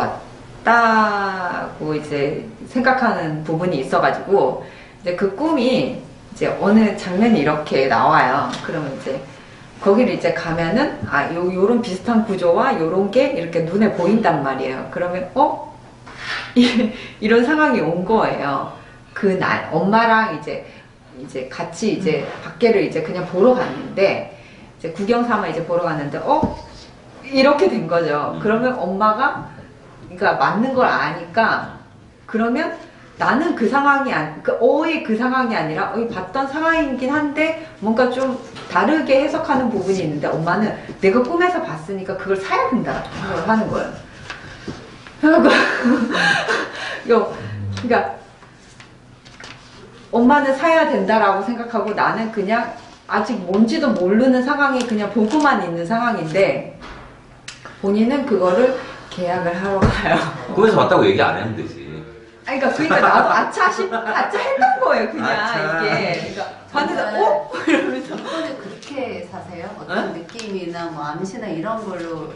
같다고 이제 생각하는 부분이 있어가지고 이제 그 꿈이 이제 어느 장면이 이렇게 나와요. 그러면 이제 거기를 이제 가면은 요런 비슷한 구조와 요런 게 이렇게 눈에 보인단 말이에요. 그러면 이런 상황이 온 거예요. 그날 엄마랑 이제 같이 이제 밖에를 이제 그냥 보러 갔는데 이제 구경 삼아 이제 보러 갔는데 이렇게 된 거죠. 그러면 엄마가 그러니까 맞는 걸 아니까 그러면 나는 그 상황이 그 상황이 아니라 봤던 상황이긴 한데 뭔가 좀 다르게 해석하는 부분이 있는데 엄마는 내가 꿈에서 봤으니까 그걸 사야 된다 생각을 하는 거예요. 그러니까 엄마는 사야 된다라고 생각하고 나는 그냥 아직 뭔지도 모르는 상황이 그냥 보고만 있는 상황인데 본인은 그거를 계약을 하러 가요. 꿈에서 봤다고 얘기 안 하면 되지. 그러니까 나도 아차 했던 거예요, 그냥 이게. 그러니까 봤는데 이러면서 이거는 그렇게 사세요? 어떤 느낌이나 뭐 암시나 이런 걸로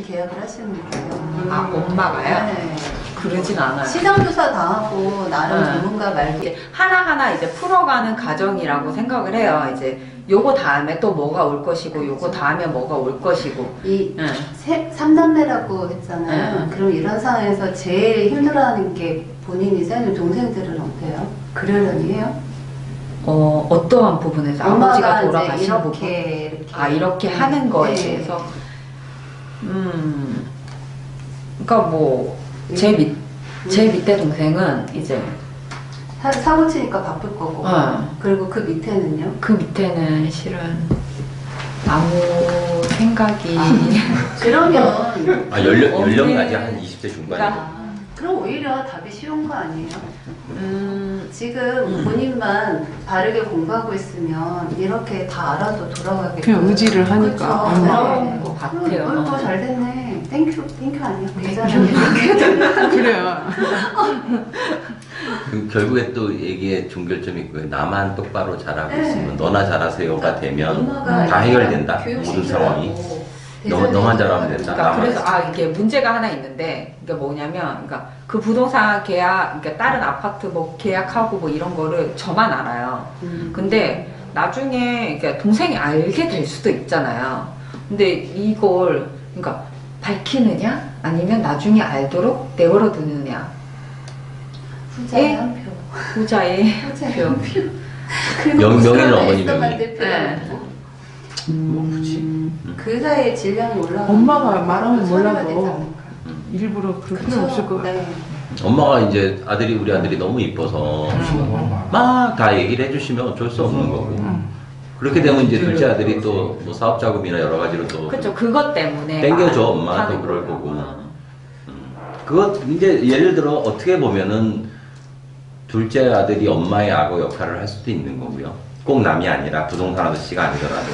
계약을 하시는 거예요? 엄마가요? 네. 그러진 않아요. 시장조사 다 하고 나름 전문가 말고 이제 하나하나 이제 풀어가는 과정이라고 생각을 해요. 이제 요거 다음에 또 뭐가 올 것이고, 요거 다음에 뭐가 올 것이고. 이 3남매라고 했잖아요. 그럼 이런 상황에서 제일 힘들어하는 게 본인이세요? 아니면 동생들은 어때요? 그러려니 해요? 어떠한 부분에서 아버지가 돌아가신 부분? 이렇게 이렇게 하는 거에 네. 대해서 그러니까 뭐 제 밑에 동생은 이제 사고 치니까 바쁠 거고 어. 그리고 그 밑에는요? 그 밑에는 실은 아무 생각이 그러면 연령까지 한 20대 중반이고. 그럼 오히려 답이 쉬운 거 아니에요? 지금 본인만 바르게 공부하고 있으면 이렇게 다 알아서 돌아가겠죠. 그냥 의지를 하니까. 그런 것 같아요. 더 잘 됐네. 땡큐 아니야? 괜찮아. 그래요. 결국에 또 얘기의 종결점이 있고요. 나만 똑바로 잘하고 있으면 너나 잘하세요가 되면 엄마가 다 해결된다. 교육 모든 시키라고 상황이. 대전에 너만 잘하면 된다. 그러니까 그래서 이게 문제가 하나 있는데 이게 뭐냐면 그러니까 그 부동산 계약 그러니까 다른 아파트 뭐 계약하고 뭐 이런 거를 저만 알아요. 근데 나중에 그러니까 동생이 알게 될 수도 있잖아요. 근데 이걸 그러니까 밝히느냐 아니면 나중에 알도록 내버려 두느냐. 후자의 한 표. 후자의 표. 명의는 어머니 명의. 만들 필요 네. 없고. 뭐 굳이. 그 사이에 질량이 올라가면 엄마가 말하면 처리가 되지 몰라도 않을까. 일부러 그럴 필요 그쵸? 없을 것 같아요. 네. 엄마가 이제 우리 아들이 너무 이뻐서 막 다 얘기를 해주시면 어쩔 수 없는 거고. 그렇게 되면 이제 둘째 아들이 또 뭐 사업 자금이나 여러 가지로 또 그렇죠. 그것 때문에 땡겨줘. 막 엄마가 또 하는 그럴 거예요. 거고. 그것 이제 예를 들어 어떻게 보면은 둘째 아들이 엄마의 악어 역할을 할 수도 있는 거고요. 꼭 남이 아니라 부동산 아저씨가 아니더라도.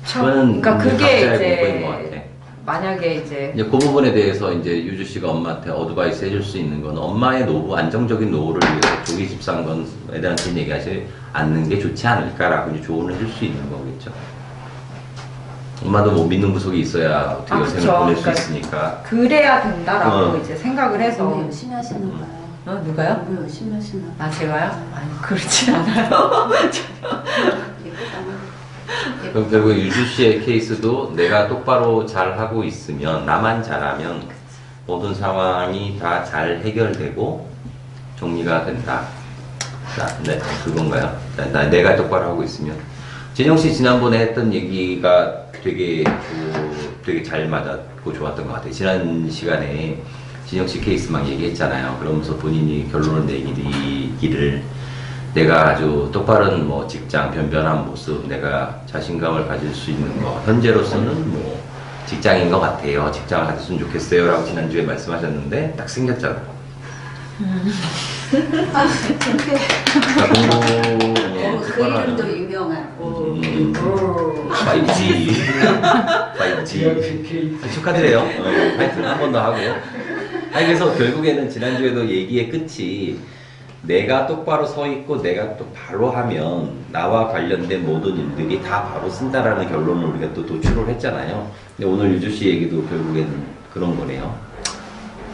그거는 그러니까 그게 각자의 공부인 것 이제 같아. 만약에 이제 이제 그 부분에 대해서 이제 유주 씨가 엄마한테 어드바이스 해줄 수 있는 건 엄마의 노후, 안정적인 노후를 위해서 조기 집산건에 대한 얘기하지 않는 게 좋지 않을까라고 이제 조언을 줄 수 있는 거겠죠. 엄마도 뭐 믿는 구석이 있어야 어떻게 여생을 그쵸. 보낼 수 그러니까 있으니까. 그래야 된다라고 어. 이제 생각을 해서 공부 열심히 하시는 거예요. 누가요? 공부 열심히 하시나 봐요. 제가요? 아니 그렇진 않아요. 예쁘잖아. 그럼 결국 유주 씨의 케이스도 내가 똑바로 잘 하고 있으면 나만 잘하면 모든 상황이 다 잘 해결되고 정리가 된다. 자, 네, 그건가요? 내가 똑바로 하고 있으면. 진영 씨 지난번에 했던 얘기가 되게 잘 맞았고 좋았던 것 같아요. 지난 시간에 진영 씨 케이스 막 얘기했잖아요. 그러면서 본인이 결론을 내기를 내가 아주 똑바른 뭐 직장, 변변한 모습, 내가 자신감을 가질 수 있는 거, 현재로서는 뭐 직장인 것 같아요. 직장을 가졌으면 좋겠어요. 라고 지난주에 말씀하셨는데 딱 생겼잖아. 그 이름도 유명한. 5G. 5G. 축하드려요. 하여튼 한 번 더 하고. 그래서 결국에는 지난주에도 얘기의 끝이 내가 똑바로 서 있고 내가 또 바로 하면 나와 관련된 모든 일들이 다 바로 쓴다라는 결론을 우리가 또 도출을 했잖아요. 근데 오늘 유주 씨 얘기도 결국에는 그런 거네요.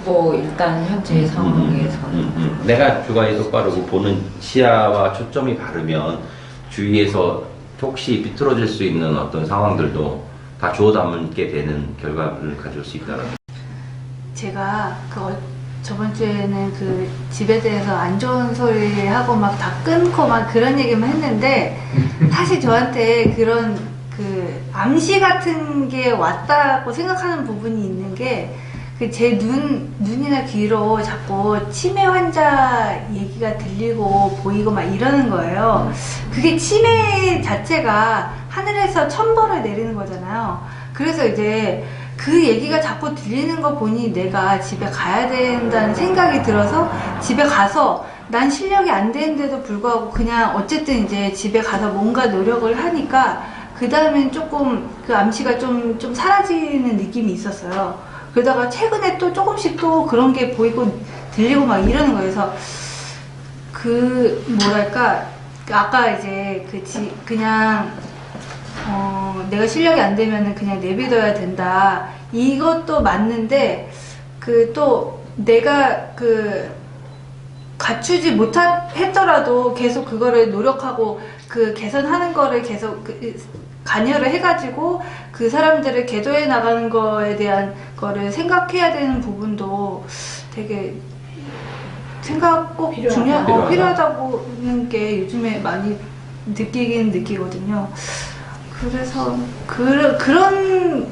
뭐 일단 현재 상황에서는 내가 주관이 똑바르고 보는 시야와 초점이 바르면 주위에서 혹시 비틀어질 수 있는 어떤 상황들도 다 주워 담게 되는 결과를 가질 수 있다는. 제가 저번 주에는 그 집에 대해서 안 좋은 소리 하고 막 다 끊고 막 그런 얘기만 했는데 사실 저한테 그런 그 암시 같은 게 왔다고 생각하는 부분이 있는 게 그 제 눈이나 귀로 자꾸 치매 환자 얘기가 들리고 보이고 막 이러는 거예요. 그게 치매 자체가 하늘에서 천벌을 내리는 거잖아요. 그래서 이제 그 얘기가 자꾸 들리는 거 보니 내가 집에 가야 된다는 생각이 들어서 집에 가서 난 실력이 안 되는데도 불구하고 그냥 어쨌든 이제 집에 가서 뭔가 노력을 하니까 그 다음엔 조금 그 암시가 좀 사라지는 느낌이 있었어요. 그러다가 최근에 또 조금씩 또 그런 게 보이고 들리고 막 이러는 거예요. 그래서 그 뭐랄까 아까 이제 그냥 내가 실력이 안 되면은 그냥 내비둬야 된다. 이것도 맞는데 그 또 내가 그 갖추지 못했더라도 계속 그거를 노력하고 그 개선하는 거를 계속 관여를 해가지고 그 사람들을 계도해 나가는 거에 대한 거를 생각해야 되는 부분도 되게 꼭 필요하다는 게 요즘에 많이 느끼긴 느끼거든요. 그래서 그런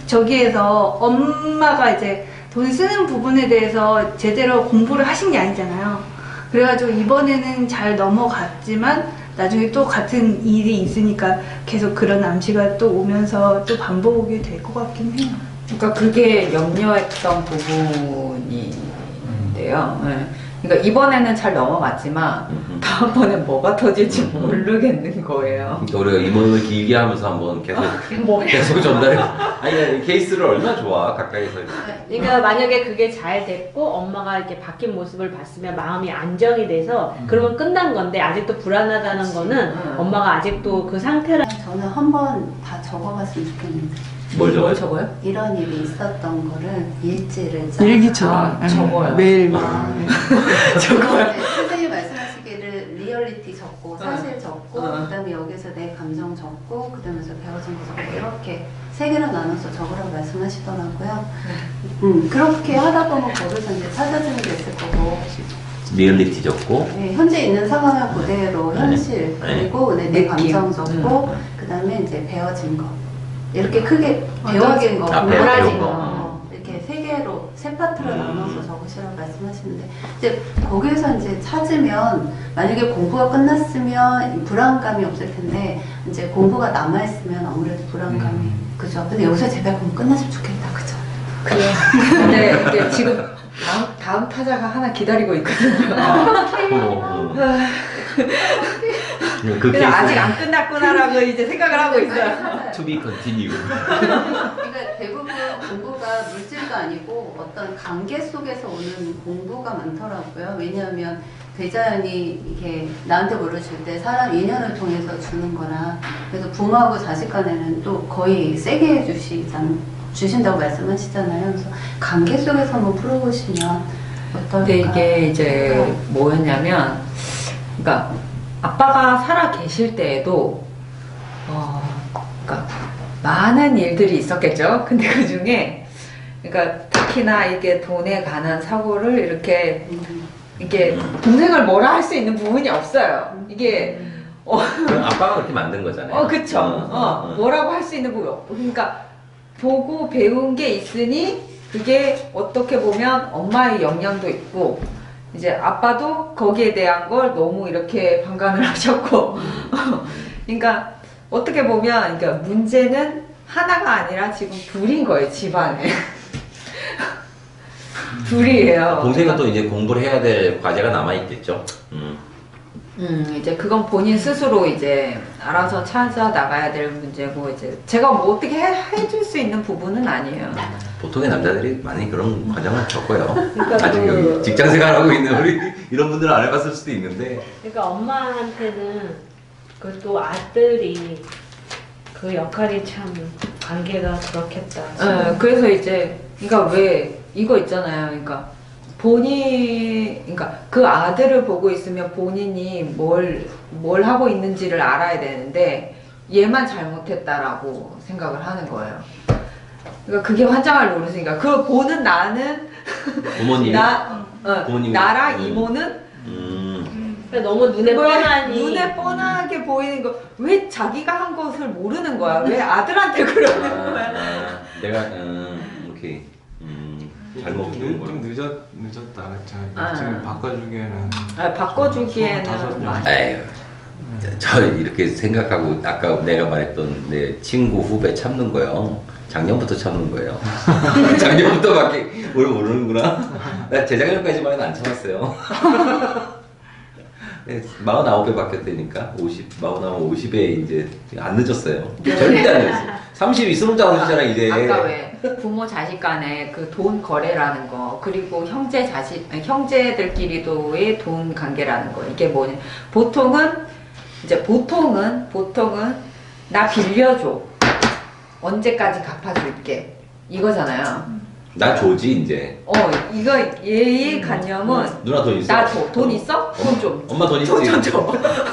저기에서 엄마가 이제 돈 쓰는 부분에 대해서 제대로 공부를 하신 게 아니잖아요. 그래가지고 이번에는 잘 넘어갔지만 나중에 또 같은 일이 있으니까 계속 그런 암시가 또 오면서 또 반복이 될 것 같긴 해요. 그러니까 그게 염려했던 부분인데요. 네. 그러니까 이번에는 잘 넘어갔지만 다음번엔 뭐가 터질지 모르겠는 거예요. 우리가 임원을 길게 하면서 한번 계속 전달해. 아니 케이스를 얼마나 좋아 가까이서. 그러니까 만약에 그게 잘 됐고 엄마가 이렇게 바뀐 모습을 봤으면 마음이 안정이 돼서 그러면 끝난 건데 아직도 불안하다는 거는 엄마가 아직도 그 상태를 저는 한번 다 적어봤으면 좋겠는데 뭘 적어요? 이런 일이 있었던 거를 일지를 일기처럼 적어요. 매일 선생님이 말씀하시기를 리얼리티 적고 사실 적고 그다음에 여기서 내 감정 적고 그다음에서 배워진 거 적고 이렇게 세 개로 나눠서 적으라고 말씀하시더라고요. 그렇게 하다 보면 거기서 이제 찾아지는 게 있을 거고 리얼리티 적고 네, 현재 있는 상황을 그대로 현실 그리고 내 감정 적고 그다음에 이제 배워진 거 이렇게 크게 배워진 거 배워진 거 이렇게 세 개로 세 파트로 나눠서 적으시라고 말씀하시는데 이제 거기에서 이제 찾으면 만약에 공부가 끝났으면 불안감이 없을 텐데 이제 공부가 남아 있으면 아무래도 불안감이 그죠. 근데 여기서 제발 공부 끝났으면 좋겠다, 그죠? 그래. 근데 이게 지금 다음 타자가 하나 기다리고 있거든요. 그 그래서 아직 안 끝났구나라고 이제 생각을 하고 있어요. To be continue. 그러니까 대부분 공부가 물질도 아니고 어떤 관계 속에서 오는 공부가 많더라고요. 왜냐하면 대자연이 이렇게 나한테 물을 줄 때 사람 인연을 통해서 주는 거라 그래서 부모하고 자식 간에는 또 거의 세게 주신다고 말씀하시잖아요. 그래서 관계 속에서 한번 풀어보시면 어떨까? 근데 이게 이제 뭐였냐면, 그러니까 아빠가 살아 계실 때에도 그러니까 많은 일들이 있었겠죠. 근데 그 중에 그러니까 특히나 이게 돈에 관한 사고를 이렇게 동생을 뭐라 할 수 있는 부분이 없어요. 이게 아빠가 그렇게 만든 거잖아요. 그쵸. 뭐라고 할 수 있는 부분이 없고. 그러니까 보고 배운 게 있으니 그게 어떻게 보면 엄마의 영향도 있고 이제 아빠도 거기에 대한 걸 너무 이렇게 방관을 하셨고 그러니까 어떻게 보면 그러니까 문제는 하나가 아니라 지금 둘인 거예요, 집안에. 둘이에요. 동생은 또 이제 공부를 해야 될 과제가 남아 있겠죠. 이제 그건 본인 스스로 이제 알아서 찾아 나가야 될 문제고 이제 제가 뭐 어떻게 해줄 수 있는 부분은 아니에요. 보통의 남자들이 많이 그런 과정을 겪어요. 그러니까 아직 여기 직장 생활하고 있는 우리 이런 분들은 안 해봤을 수도 있는데. 그러니까 엄마한테는 그 또 아들이 그 역할이 참 관계가 그렇겠다. 그래서 이제 그러니까 왜 이거 있잖아요. 그러니까 그러니까 그 아들을 보고 있으면 본인이 뭘 하고 있는지를 알아야 되는데 얘만 잘못했다라고 생각을 하는 거예요. 그러니까 그게 환장할 노릇이니까 그걸 보는 나는 부모님. 부모님이- 나랑 이모는 그러니까 너무 눈에 뻔하니 눈에 뻔하게 보이는 거 왜 자기가 한 것을 모르는 거야? 왜 아들한테 그러는 거야? 내가 오케이. 잘못 키운 거야. 좀 늦었다. 아. 지금 바꿔주기에는 바꿔주기에는 25년. 많이. 에휴, 저 이렇게 생각하고 아까 내가 말했던 내 친구 후배 참는 거요. 작년부터 참는 거예요. 작년부터밖에 뭘 모르는구나. 나 재작년까지만 해도 안 참았어요. 네, 49에 바뀌었다니까. 49, 50에 이제 안 늦었어요. 절대 안 늦었어. 30 있으면 줄 알았잖아, 이제. 아까 왜 부모 자식 간에 그 돈 거래라는 거 그리고 형제들끼리도의 돈 관계라는 거 이게 뭐냐 보통은 나 빌려줘 언제까지 갚아줄게 이거잖아요. 나 조지, 이제. 이거 얘의 관념은 누나 돈 있어? 나 줘. 돈 있어? 돈 좀. 엄마 돈 있지? 줘.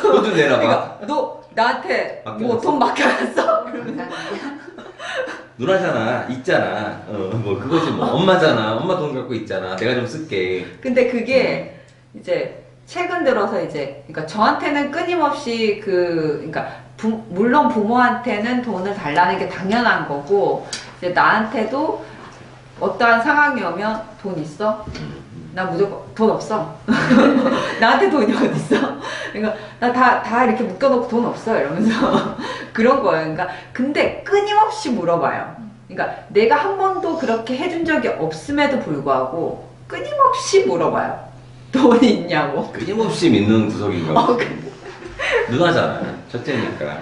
돈 좀 내놔봐. 그러니까 너 나한테 뭐 맡겨놨어? 돈 맡겨놨어? 그러면서 누나잖아, 있잖아. 뭐 그거지 뭐. 엄마잖아. 엄마 돈 갖고 있잖아. 내가 좀 쓸게. 근데 그게 이제 최근 들어서 이제 그러니까 저한테는 끊임없이 그러니까 물론 부모한테는 돈을 달라는 게 당연한 거고 이제 나한테도 어떠한 상황이 오면 돈 있어? 나 무조건 돈 없어. 나한테 돈이 어디 있어? 그러니까 나 다 이렇게 묶여놓고 돈 없어 이러면서 그런 거예요. 그러니까 근데 끊임없이 물어봐요. 그러니까 내가 한 번도 그렇게 해준 적이 없음에도 불구하고 끊임없이 물어봐요. 돈이 있냐고. 끊임없이 믿는 구석인가 봐. 누나잖아. 첫째니까.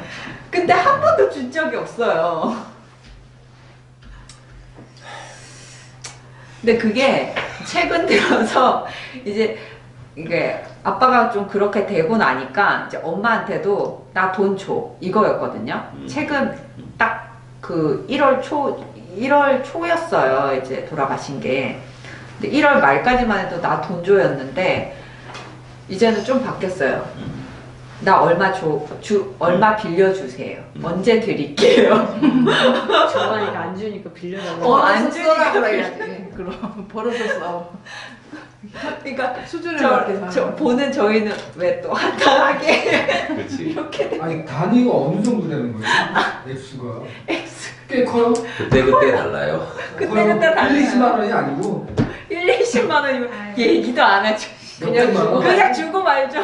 근데 한 번도 준 적이 없어요. 근데 그게 최근 들어서 이제 이게 아빠가 좀 그렇게 되고 나니까 이제 엄마한테도 나 돈 줘 이거였거든요. 최근 딱 그 1월 초였어요. 이제 돌아가신 게. 근데 1월 말까지만 해도 나 돈 줘였는데 이제는 좀 바뀌었어요. 나 얼마 얼마 빌려주세요. 언제 드릴게요. 정환이가 안 주니까 빌려달라고. 안 주니까 그래야지. 그럼 벌어서 싸워. 그러니까 수준을 맞게 저 보는 저희는 왜 또 한탄하게 그렇지. 이렇게 돼. 아니 단위가 어느 정도 되는 거예요? 액수가 꽤 커요? 그때 달라요. 그때 달라요. 1, 20만 원이 아니고 1, 20만 원이면 얘기도 안 하죠. 그냥 주고 말죠.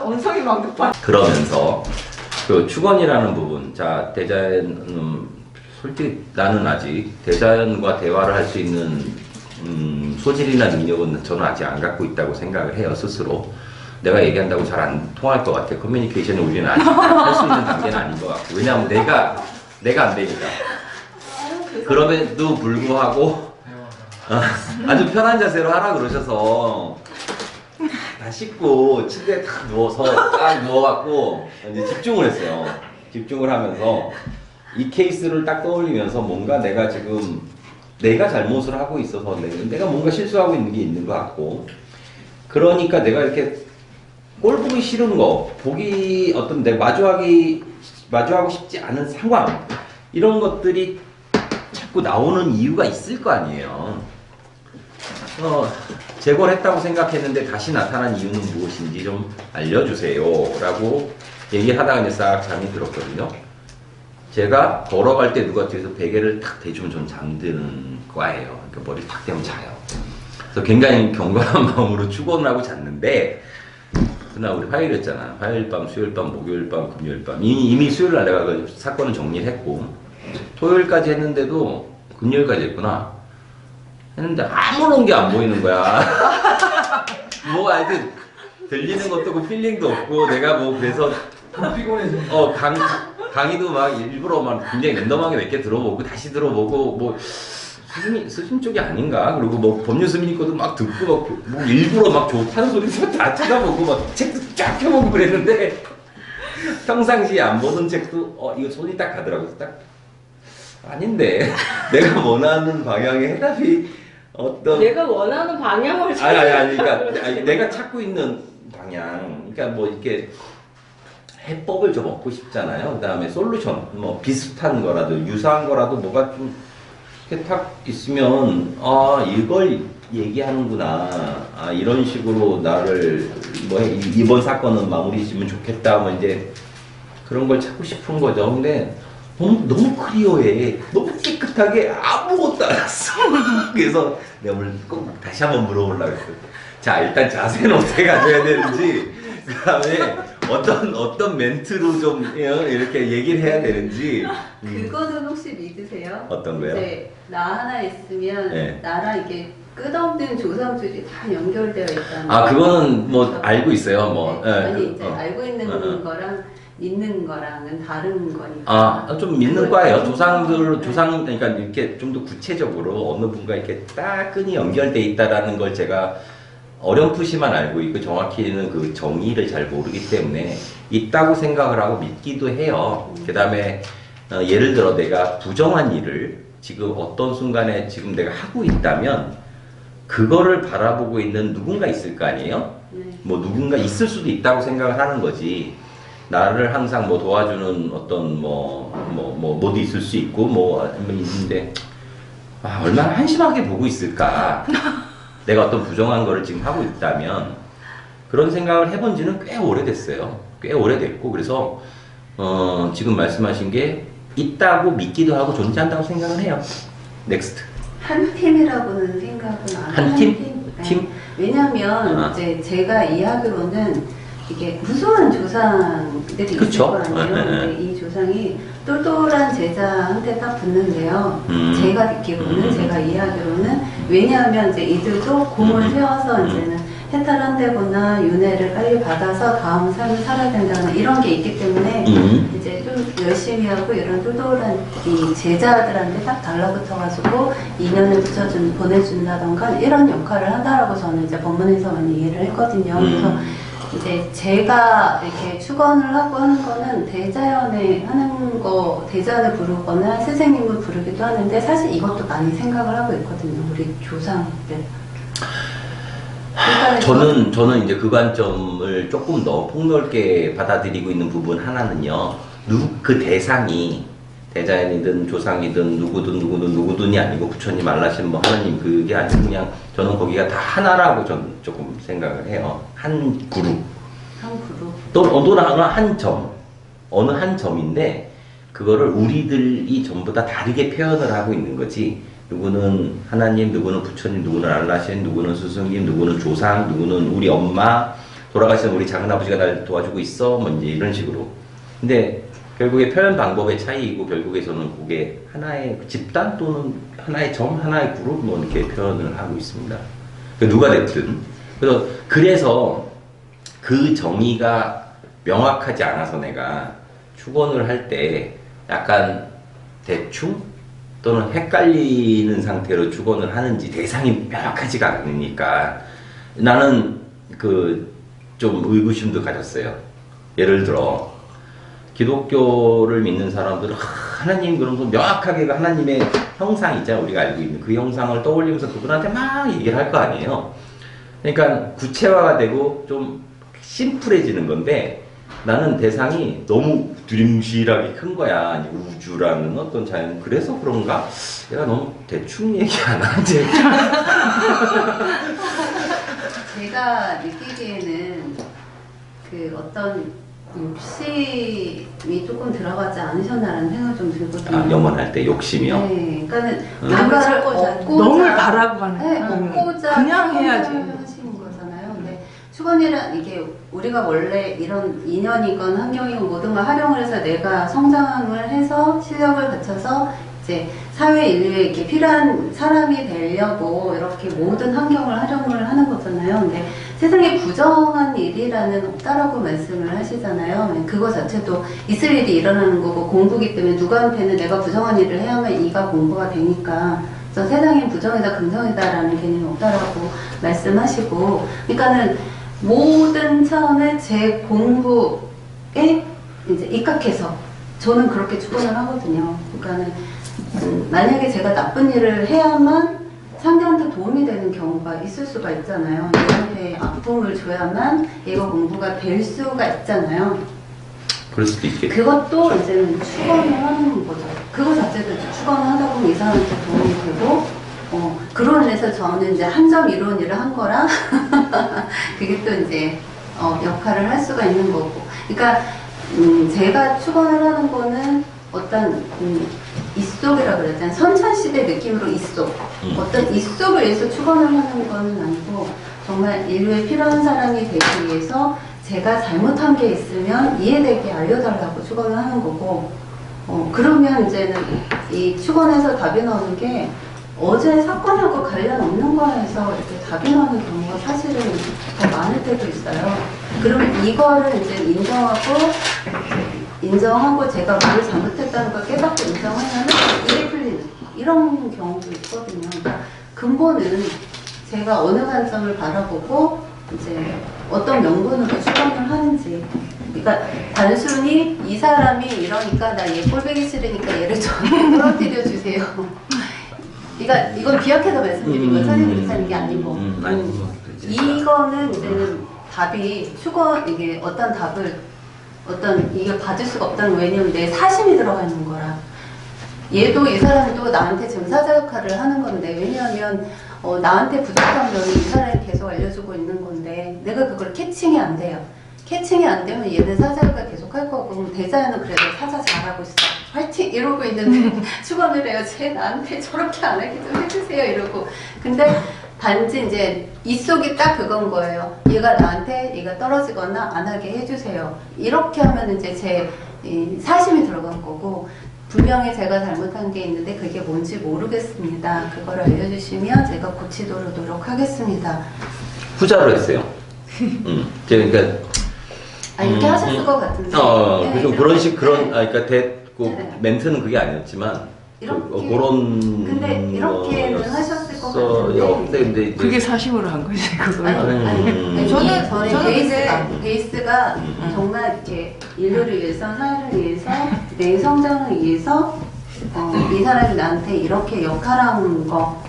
언성이 막 높아. 그러면서 그 축원이라는 부분, 자 대자연 솔직히 나는 아직 대자연과 대화를 할 수 있는 소질이나 능력은 저는 아직 안 갖고 있다고 생각을 해요 스스로. 내가 얘기한다고 잘 안 통할 것 같아. 커뮤니케이션을 우리는 아직 할 수 있는 단계는 아닌 것 같고, 왜냐하면 내가 안 되니까. 그럼에도 불구하고 아주 편한 자세로 하라 그러셔서 다 씻고 침대에 딱 누워서 딱 누워갖고 이제 집중을 했어요. 집중을 하면서 이 케이스를 딱 떠올리면서 뭔가 내가 지금 내가 잘못을 하고 있어서 내가 뭔가 실수하고 있는 게 있는 것 같고, 그러니까 내가 이렇게 꼴 보기 싫은 거, 보기 어떤 내가 마주하고 싶지 않은 상황, 이런 것들이 자꾸 나오는 이유가 있을 거 아니에요. 제거를 했다고 생각했는데 다시 나타난 이유는 무엇인지 좀 알려주세요 라고 얘기를 하다가 이제 싹 잠이 들었거든요. 제가 걸어갈 때 누가 뒤에서 베개를 탁 대주면 전 잠드는 거예요. 그러니까 머리 탁 대면 자요. 그래서 굉장히 경건한 마음으로 축원을 하고 잤는데, 그날 우리 화요일이었잖아. 화요일 밤, 수요일 밤, 목요일 밤, 금요일 밤. 이미 수요일 날 내가 그 사건을 정리를 했고, 토요일까지 했는데도 금요일까지 했구나. 했는데 아무런 게 안 보이는 거야. 뭐가 하여튼 들리는 것도 없고 필링도 없고, 내가 뭐 그래서 피곤해져. 강의도 막 일부러 막 굉장히 랜덤하게 몇 개 들어보고 다시 들어보고, 뭐 수심 쪽이 아닌가, 그리고 뭐 법률 스미니 거도 막 듣고 뭐 일부러 막 좋다는 소리도 다 찾아보고 막 책도 쫙 펴보고 그랬는데 평상시에 안 보던 책도 이거 손이 딱 가더라고. 딱 아닌데 내가 원하는 방향의 해답이 어떤 내가 원하는 방향을 아니 그러니까 아니, 내가 찾고 있는 방향 그러니까 뭐 이렇게 해법을 좀 얻고 싶잖아요. 그다음에 솔루션 뭐 비슷한 거라도 유사한 거라도 뭐가 좀 이렇게 탁 있으면 아 이걸 얘기하는구나. 아 이런 식으로 나를 뭐 이번 사건은 마무리 지으면 좋겠다. 뭐 이제 그런 걸 찾고 싶은 거죠. 근데 너무 클리어해. 너무 깨끗하게 아무것도 안 했어. 그래서 내가 오늘 꼭 다시 한번 물어보려고 했어요. 자 일단 자세는 어떻게 가져야 되는지 그 다음에 어떤 멘트로 좀 이렇게 얘기를 해야 되는지 그거는 혹시 믿으세요? 어떤 거요? 이제 나 하나 있으면 네. 나랑 이게 끝없는 조상들이 다 연결되어 있다는 아 그거는 뭐 그래서 알고 있어요. 뭐 네. 예, 아니 이제 어. 알고 있는 어. 거랑 믿는 거랑은 다른 거니까. 좀 믿는 과예요. 조상, 그러니까 이렇게 좀 더 구체적으로 어느 분과 이렇게 딱 끈이 연결돼 있다라는 걸 제가 어렴풋이만 알고 있고 정확히는 그 정의를 잘 모르기 때문에 있다고 생각을 하고 믿기도 해요. 그 다음에 예를 들어 내가 부정한 일을 지금 어떤 순간에 지금 내가 하고 있다면 그거를 바라보고 있는 누군가 있을 거 아니에요? 네. 뭐 누군가 있을 수도 있다고 생각을 하는 거지. 나를 항상 뭐 도와주는 어떤 뭐도 있을 수 있고 뭐 있는데 얼마나 한심하게 보고 있을까. 내가 어떤 부정한 거를 지금 하고 있다면 그런 생각을 해본 지는 꽤 오래됐어요. 꽤 오래됐고 그래서 지금 말씀하신 게 있다고 믿기도 하고 존재한다고 생각을 해요. 넥스트. 한 팀이라고는 생각은 안 한 해요. 팀? 네. 팀? 왜냐면 이제 제가 이해하기로는 이게 무수한 조상들이 있을 그쵸? 거 아니에요. 근데 이 조상이 똘똘한 제자한테 딱 붙는데요. 제가 듣기로는 제가 이해하기로는 왜냐하면 이제 이들도 공을 세워서 이제는 해탈한다거나 윤회를 빨리 받아서 다음 삶을 살아야 된다거나 이런 게 있기 때문에 이제 좀 열심히 하고 이런 똘똘한 이 제자들한테 딱 달라붙어가지고 인연을 보내준다던가 이런 역할을 한다라고 저는 이제 법문에서만 이해를 했거든요. 그래서 이제 제가 이렇게 축원을 하고 하는 거는 대자연에 하는 거, 대자연을 부르거나 스승님을 부르기도 하는데 사실 이것도 많이 생각을 하고 있거든요. 우리 조상들. 그러니까 저는 이제 그 관점을 조금 더 폭넓게 받아들이고 있는 부분 하나는요. 그 대상이 대자연이든 조상이든 누구든이 아니고 부처님, 알라신 뭐 하나님 그게 아니고 그냥 저는 거기가 다 하나라고 저는 조금 생각을 해요. 한 그룹. 한 그룹. 또는 어느 한 점인데 그거를 우리들이 전부 다 다르게 표현을 하고 있는 거지. 누구는 하나님, 누구는 부처님, 누구는 알라신, 누구는 스승님, 누구는 조상, 누구는 우리 엄마, 돌아가신 우리 작은아버지가 날 도와주고 있어, 뭐 이제 이런 식으로. 근데 결국에 표현 방법의 차이이고 결국에 저는 그게 하나의 집단 또는 하나의 점, 하나의 그룹 뭐 이렇게 표현을 하고 있습니다. 누가 됐든. 그래서 그 정의가 명확하지 않아서 내가 축원을 할 때 약간 대충 또는 헷갈리는 상태로 축원을 하는지 대상이 명확하지가 않으니까 나는 좀 의구심도 가졌어요. 예를 들어 기독교를 믿는 사람들은 하나님 그러면서 명확하게 그 하나님의 형상 있잖아요. 우리가 알고 있는 그 형상을 떠올리면서 그분한테 막 얘기를 할 거 아니에요. 그러니까 구체화가 되고 좀 심플해지는 건데 나는 대상이 너무 두림실하게 큰 거야. 아니, 우주라는 어떤 자연. 그래서 그런가? 내가 너무 대충 얘기하나? 제가 느끼기에는 그 어떤 욕심이 조금 들어가지 않으셨나라는 생각이 좀 들거든요. 영원할 때 욕심이요? 네, 그러니까는 남을 뭔가를 찾고자, 얻고자, 너무 바라고 가는 네, 거야. 얻고자 그냥 해야지. 하시는 거잖아요. 근데 축원이란 이게 우리가 원래 이런 인연이건 환경이건 모든 걸 활용을 해서 내가 성장을 해서 실력을 갖춰서 이제 사회 인류에 이렇게 필요한 사람이 되려고 이렇게 모든 환경을 활용을 하는 거잖아요. 근데 세상에 부정한 일이라는 없다라고 말씀을 하시잖아요. 그거 자체도 있을 일이 일어나는 거고 공부기 때문에 누구한테는 내가 부정한 일을 해야만 이가 공부가 되니까 그래서 세상엔 부정이다 긍정이다라는 개념이 없다라고 말씀하시고 그러니까는 모든 차원의 제 공부에 이제 입각해서 저는 그렇게 축원을 하거든요. 그러니까는 만약에 제가 나쁜 일을 해야만 상대한테 도움이 되는 경우가 있을 수가 있잖아요. 얘한테 아픔을 줘야만 얘가 공부가 될 수가 있잖아요. 그럴 수도 있겠죠. 그것도 이제는 추건을 하는 거죠. 그거 자체도 이제 추건을 하다 보면 이 사람한테 도움이 되고, 그로 인해서 저는 이제 한 점 이론 일을 한 거라, 그게 또 이제, 역할을 할 수가 있는 거고. 그러니까, 제가 추건을 하는 거는 어떤, 이속이라고 그랬잖아요. 선천시대 느낌으로 이속. 어떤 이속을 위해서 추건을 하는 거는 아니고, 정말 인류에 필요한 사람이 되기 위해서 제가 잘못한 게 있으면 이해되게 알려달라고 추건을 하는 거고, 그러면 이제는 이 추건에서 답이 나오는 게 어제 사건하고 관련 없는 거에서 이렇게 답이 나오는 경우가 사실은 더 많을 때도 있어요. 그러면 이거를 이제 인정하고 제가 뭘 잘못했다는 걸 깨닫고 인정하면은 일이 풀리는 이런 경우도 있거든요. 그러니까 근본은 제가 어느 관점을 바라보고 이제 어떤 명분으로 추정을 하는지. 그러니까 단순히 이 사람이 이러니까 나 얘 꼴보기 싫으니까 얘를 저한테 떨어뜨려 주세요. 그러니까 이건 비약해서 말씀드린 거예요. 선생님이 그렇게 하는 게 아니고. 이거는 이제는 답이 이게 어떤 답을 이게 받을 수가 없다는 거. 왜냐면 내 사심이 들어가 있는 거라. 얘도 이 사람도 나한테 증사자 역할을 하는 건데, 왜냐하면 나한테 부족한 면을 이 사람이 계속 알려주고 있는 건데 내가 그걸 캐칭이 안 돼요. 캐칭이 안 되면 얘는 사자가 계속 할 거고, 그럼 대자연은 그래도 사자 잘하고 있어, 화이팅! 이러고 있는데 추건을 해요. 쟤 나한테 저렇게 안 하게 좀 해주세요 이러고. 근데 단지 이제 이속이 딱 그건 거예요. 얘가 떨어지거나 안 하게 해주세요. 이렇게 하면 이제 제 사심이 들어간 거고, 분명히 제가 잘못한 게 있는데 그게 뭔지 모르겠습니다. 그걸 알려주시면 제가 고치도록 노력하겠습니다. 후자로 했어요. 그러니까 이렇게 하셨을 것 같은데. 좀 그러니까 네. 멘트는 그게 아니었지만, 이렇게. 그런. 근데 이렇게는 하셨을 것 같은데. 근데 이제 그게 사심으로 한 거지 그걸. 아니, 저는 베이스가 음. 정말 이렇게 인류를 위해서, 사회를 위해서, 내 성장을 위해서, 이 사람이 나한테 이렇게 역할한 거가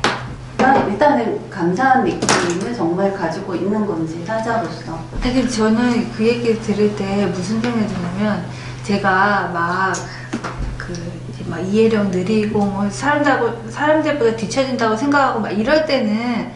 일단은 감사한 느낌을 정말 가지고 있는 건지, 사자로서. 되게 저는 그 얘기 들을 때 무슨 생각이 드냐면, 제가 막 이해력 느리고 뭐 사람들보다 뒤처진다고 생각하고 막 이럴 때는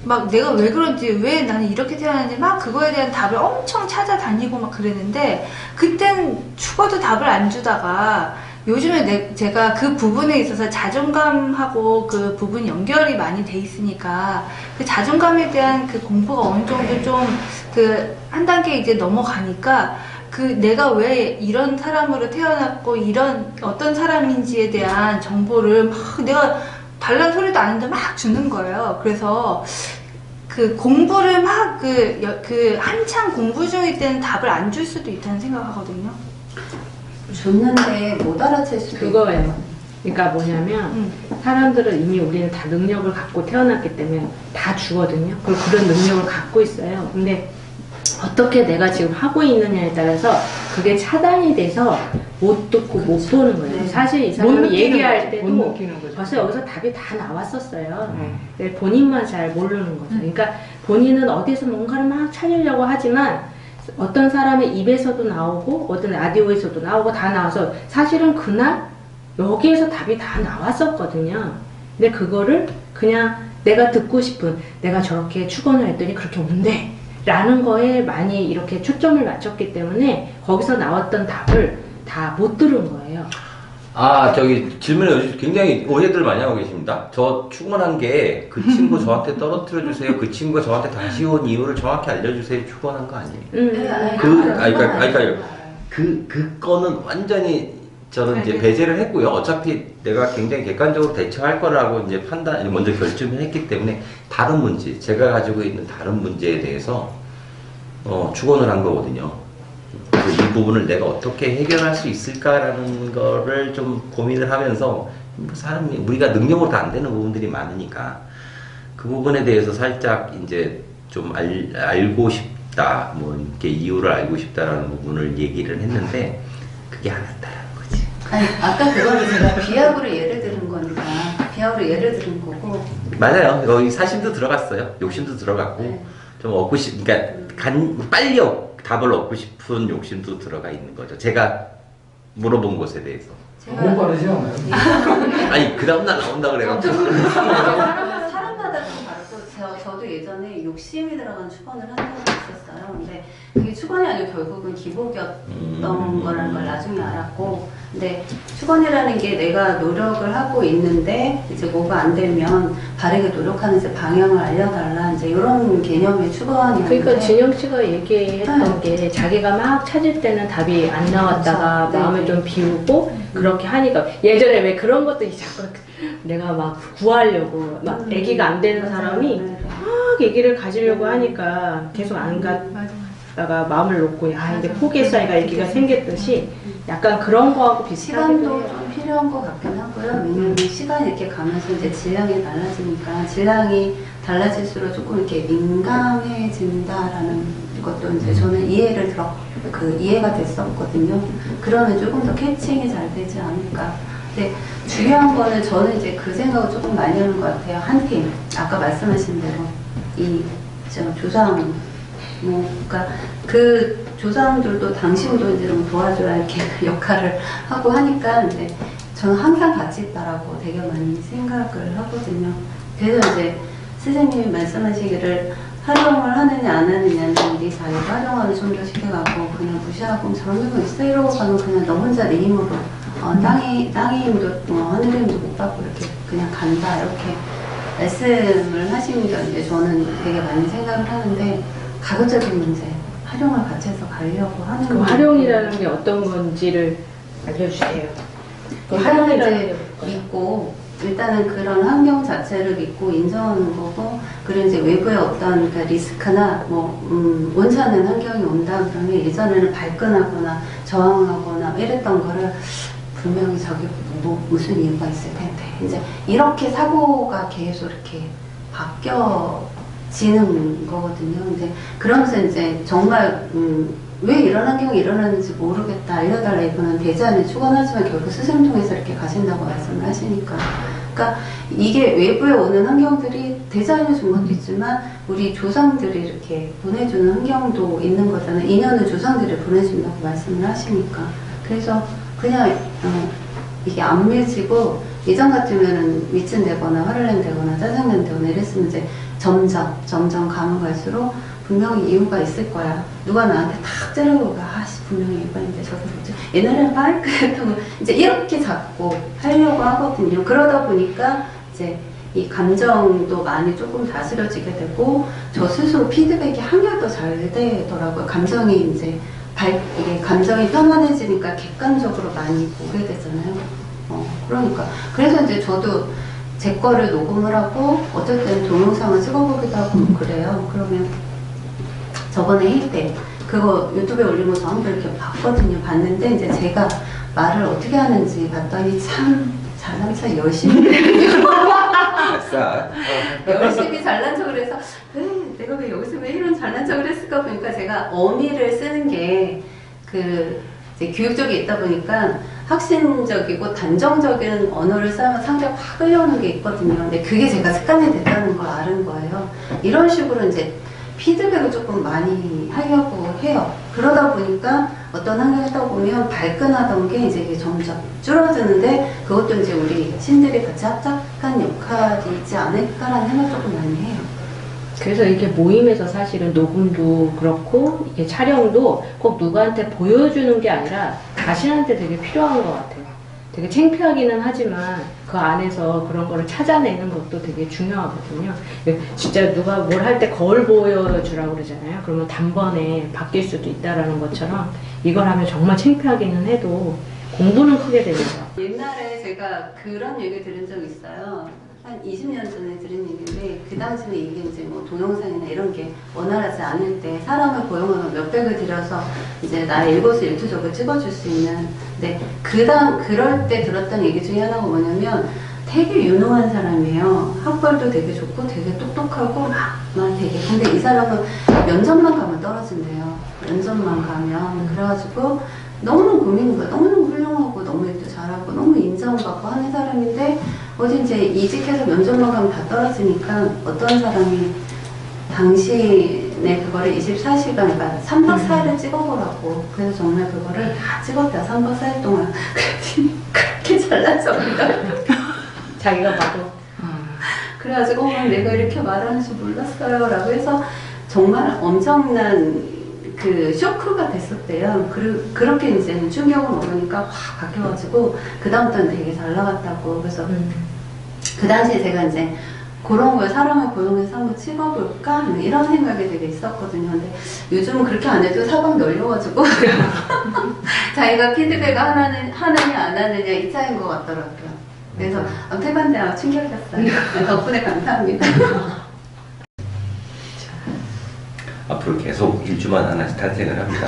막 내가 왜 그런지, 왜 나는 이렇게 태어났는지 막 그거에 대한 답을 엄청 찾아다니고 막 그랬는데, 그땐 죽어도 답을 안 주다가 요즘에 제가 그 부분에 있어서 자존감하고 그 부분 연결이 많이 돼 있으니까 그 자존감에 대한 그 공부가 어느 정도 좀 한 단계 이제 넘어가니까, 내가 왜 이런 사람으로 태어났고 이런 어떤 사람인지에 대한 정보를 막 내가 달란 소리도 아닌데 막 주는 거예요. 그래서 공부를 막 한창 공부 중일 때는 답을 안 줄 수도 있다는 생각하거든요. 줬는데 못 알아챌 수도 그거예요. 그러니까 뭐냐면 사람들은 이미 우리는 다 능력을 갖고 태어났기 때문에 다 주거든요. 그런 능력을 갖고 있어요. 근데 어떻게 내가 지금 하고 있느냐에 따라서 그게 차단이 돼서 못 듣고 못 보는 거예요. 네. 사실 이 사람이 얘기할 못 때도 느끼는 거죠. 벌써 여기서 답이 다 나왔었어요. 근데 본인만 잘 모르는 거죠. 그러니까 본인은 어디서 뭔가를 막 찾으려고 하지만 어떤 사람의 입에서도 나오고 어떤 라디오에서도 나오고 다 나와서 사실은 그날 여기에서 답이 다 나왔었거든요. 근데 그거를 그냥 내가 듣고 싶은, 내가 저렇게 추건을 했더니 그렇게 온대 라는 거에 많이 이렇게 초점을 맞췄기 때문에 거기서 나왔던 답을 다 못 들은 거예요. 질문에 굉장히 오해들 많이 하고 계십니다. 저 추건한 게 그 친구 저한테 떨어뜨려 주세요. 그 친구가 저한테 다시 온 이유를 정확히 알려주세요. 추건한 거 아니에요. 그 건은 완전히 저는 이제 배제를 했고요. 어차피 내가 굉장히 객관적으로 대처할 거라고 이제 먼저 결정을 했기 때문에 다른 문제, 제가 가지고 있는 다른 문제에 대해서 추건을 한 거거든요. 이 부분을 내가 어떻게 해결할 수 있을까라는 거를 좀 고민을 하면서, 우리가 능력으로 다 안 되는 부분들이 많으니까 그 부분에 대해서 살짝 이제 좀 알고 싶다, 뭐 이렇게 이유를 알고 싶다라는 부분을 얘기를 했는데 그게 안 왔다라는 거지. 아까 그거는 제가 비약으로 예를 거니까 비하로 예를 들은 거고. 맞아요. 여기 사심도 들어갔어요. 욕심도 들어갔고 네. 좀 그러니까 빨리 답을 얻고 싶은 욕심도 들어가 있는 거죠. 제가 물어본 것에 대해서. 너무 빠르지 않아요? 아니 그 다음날 나온다 그래가지고. 사람마다 좀 다르고 저도 예전에 욕심이 들어간 축원을 한 적이 있었어요. 근데 그게 축원이 아니고 결국은 기복이었던 거라는 걸 나중에 알았고, 근데 축원이라는 게 내가 노력을 하고 있는데 이제 뭐가 안 되면 바르게 노력하는 이제 방향을 알려달라 이제 이런 개념의 축원이었는데. 그러니까 진영 씨가 얘기했던 게 자기가 막 찾을 때는 답이 안 나왔다가 그렇죠. 마음을 네. 좀 비우고 그렇게 하니까 예전에 왜 그런 것도 자꾸 내가 막 구하려고 막 아기가 안 되는 사람이 네. 막 아기를 가지려고 하니까 계속 안 갔다가 마음을 놓고 이제 포기했어 아기가 아기가 생겼듯이 약간 그런 거하고 비슷하기도 시간도 해요. 좀 필요한 것 같긴 하고요. 왜냐면 시간이 이렇게 가면서 이제 질량이 달라지니까 질량이 달라질수록 조금 이렇게 민감해진다라는 것도 이제 저는 이해가 됐었거든요. 그러면 조금 더 캐칭이 잘 되지 않을까. 근데 중요한 거는 저는 이제 그 생각을 조금 많이 하는 것 같아요. 한 팀, 아까 말씀하신 대로 조상, 그러니까 그 조상들도 당신도 이제 좀 도와줘야 이렇게 역할을 하고 하니까 이제 저는 항상 같이 있다라고 되게 많이 생각을 하거든요. 그래서 이제 선생님이 말씀하시기를 활용을 하느냐 안 하느냐는 네 자유를 활용하는 좀 더 쉽게 가고 그냥 무시하고 저런 경우 있어 이러고 가면 그냥 너 혼자 네 힘으로 땅의 힘도 하늘의 힘도 못 받고 이렇게 그냥 간다 이렇게 말씀을 하시는 게 이제 저는 되게 많이 생각을 하는데 가급적인 문제 활용을 같이 해서 가려고 하는 그 활용이라는 게 어떤 건지를 알려주세요. 그 활용을 활용이라는 이제 게 믿고 일단은 그런 환경 자체를 믿고 인정하는 거고 그리고 이제 외부의 어떤 그 리스크나 원치 않는 환경이 온다 그러면 예전에는 발끈하거나 저항하거나 이랬던 거를 분명히 저기 무슨 이유가 있을 텐데 이제 이렇게 사고가 계속 이렇게 바뀌어지는 거거든요. 근데 그러면서 이제 정말 왜 이런 환경이 일어나는지 모르겠다 알려달라 이거는 대자연에 축원하지만 결국 스승 통해서 이렇게 가신다고 말씀을 하시니까 그러니까 이게 외부에 오는 환경들이 대자연에 준 것도 있지만 우리 조상들이 이렇게 보내주는 환경도 있는 거잖아요. 인연을 조상들이 보내준다고 말씀을 하시니까 그래서 그냥 이게 안 맺히고 예전 같으면은 미친되거나 화를 낸다거나 짜증낸다거나 이랬으면 이제 점점 가면 갈수록 분명히 이유가 있을 거야. 누가 나한테 탁 째려보고 분명히 이유가 있는데 저게 뭐지? 옛날에는 파이크했던 거 이제 이렇게 자꾸 하려고 하거든요. 그러다 보니까 이제 이 감정도 많이 조금 다스려지게 되고 저 스스로 피드백이 한결 더 잘 되더라고요. 감정이 이제 이게 감정이 편안해지니까 객관적으로 많이 보게 되잖아요. 그러니까 그래서 이제 저도 제 거를 녹음을 하고 어쨌든 동영상을 찍어보기도 하고 그래요. 그러면 저번에 회의 때 그거 유튜브에 올린 거 저 한번 이렇게 봤거든요. 봤는데 이제 제가 말을 어떻게 하는지 봤더니 참 잘난 척 열심히 열심히 잘난 척을 해서 내가 왜 여기서 왜 이런 잘난 척을 했을까 보니까 제가 어미를 쓰는 게 이제 교육적이 있다 보니까 확신적이고 단정적인 언어를 쓰면 상대가 확 끌려오는 게 있거든요. 근데 그게 제가 습관이 됐다는 걸 아는 거예요. 이런 식으로 이제 피드백을 조금 많이 하려고 해요. 그러다 보니까 어떤 환경을 하다 보면 발끈하던 게 이제 점점 줄어드는데 그것도 이제 우리 신들이 같이 합작한 역할이 있지 않을까라는 생각 조금 많이 해요. 그래서 이게 모임에서 사실은 녹음도 그렇고 이게 촬영도 꼭 누구한테 보여주는 게 아니라 자신한테 되게 필요한 것 같아요. 되게 창피하기는 하지만 그 안에서 그런 거를 찾아내는 것도 되게 중요하거든요. 진짜 누가 뭘 할 때 거울 보여주라고 그러잖아요. 그러면 단번에 바뀔 수도 있다라는 것처럼 이걸 하면 정말 창피하기는 해도 공부는 크게 되죠. 옛날에 제가 그런 얘기 들은 적 있어요. 한 20년 전에 들은 얘기인데 그 당시는 이게 이제 뭐 동영상이나 이런 게 원활하지 않을 때 사람을 고용하면 몇백을 들여서 이제 나의 일거수일투족을 찍어줄 수 있는 근데 그럴 때 들었던 얘기 중에 하나가 뭐냐면 되게 유능한 사람이에요. 학벌도 되게 좋고 되게 똑똑하고 막 되게 근데 이 사람은 면접만 가면 떨어진대요. 면접만 가면 그래가지고 너무 고민인 거야. 너무 훌륭하고 너무 일도 잘하고 너무 인정받고 하는 사람인데 어디 이제 이직해서 면접만 가면 다 떨어지니까 어떤 사람이 당신의 그거를 24시간, 그러니까 3박 4일을 찍어보라고. 그래서 정말 그거를 다 찍었대요. 3박 4일 동안. 그랬더니 그렇게 잘났습니다. 자기가 봐도. 그래가지고 내가 이렇게 말하는 줄 몰랐어요. 라고 해서 정말 엄청난 그 쇼크가 됐었대요. 그렇게 이제 충격을 먹으니까 확 바뀌어가지고 그다음부터는 되게 잘 나갔다고. 그래서 그 당시에 제가 이제 그런 거에 사람을 고용해서 한번 찍어볼까? 이런 생각이 되게 있었거든요. 근데 요즘은 그렇게 안 해도 사방 열려가지고 자기가 피드백을 하느냐 안 하느냐 이 차이인 것 같더라고요. 그래서 태반대랑 충격이었어요. 덕분에 감사합니다. 앞으로 계속 일주만 하나씩 탄생을 합니다.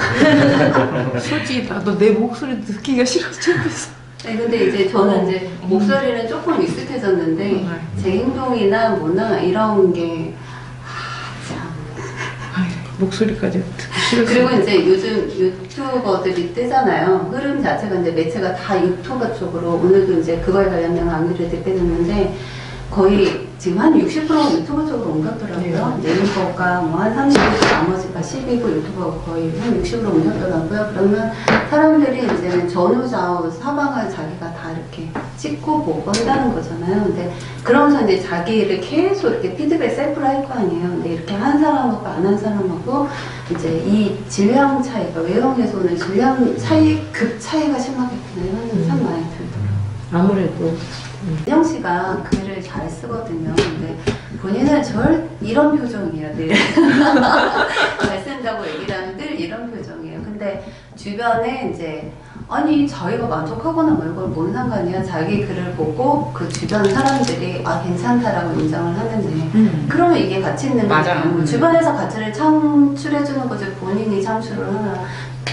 솔직히 나도 내 목소리 듣기가 싫어서 창피해서. 네, 근데 이제 저는 이제 목소리는 조금 익숙해졌는데 제 행동이나 뭐나 이런 게 목소리까지 듣기 싫어서. 그리고 이제 요즘 유튜버들이 뜨잖아요. 흐름 자체가 이제 매체가 다 유튜버 쪽으로 오늘도 이제 그거에 관련된 강의를 듣게 됐는데 거의 지금 한 60%가 유튜버 쪽으로 옮겼더라고요. 네이버가 뭐 한 30%, 나머지가 12고 유튜버가 거의 한 60% 옮겼더라고요. 그러면 사람들이 이제는 전후좌우 사방을 자기가 다 이렇게 찍고 보고 한다는 거잖아요. 근데 그러면서 이제 자기를 계속 이렇게 피드백 셀프를 할 거 아니에요. 근데 이렇게 한 사람하고 안 한 사람하고 이제 이 질량 차이가 외형에서 오는 질량 차이, 급 차이가 심하겠구나 이런 생각이 참 많이 들더라고요. 아무래도. 은영 씨가 글을 잘 쓰거든요. 근데 본인은 이런 표정이에요. 늘. 잘 쓴다고 얘기를 하면 늘 이런 표정이에요. 근데 주변에 이제 아니 자기가 만족하거나 말거나 뭔 상관이야. 자기 글을 보고 그 주변 사람들이 아 괜찮다라고 인정을 하는데 그러면 이게 가치 있는 거예요. 주변에서 가치를 창출해주는 거지 본인이 창출을 하나.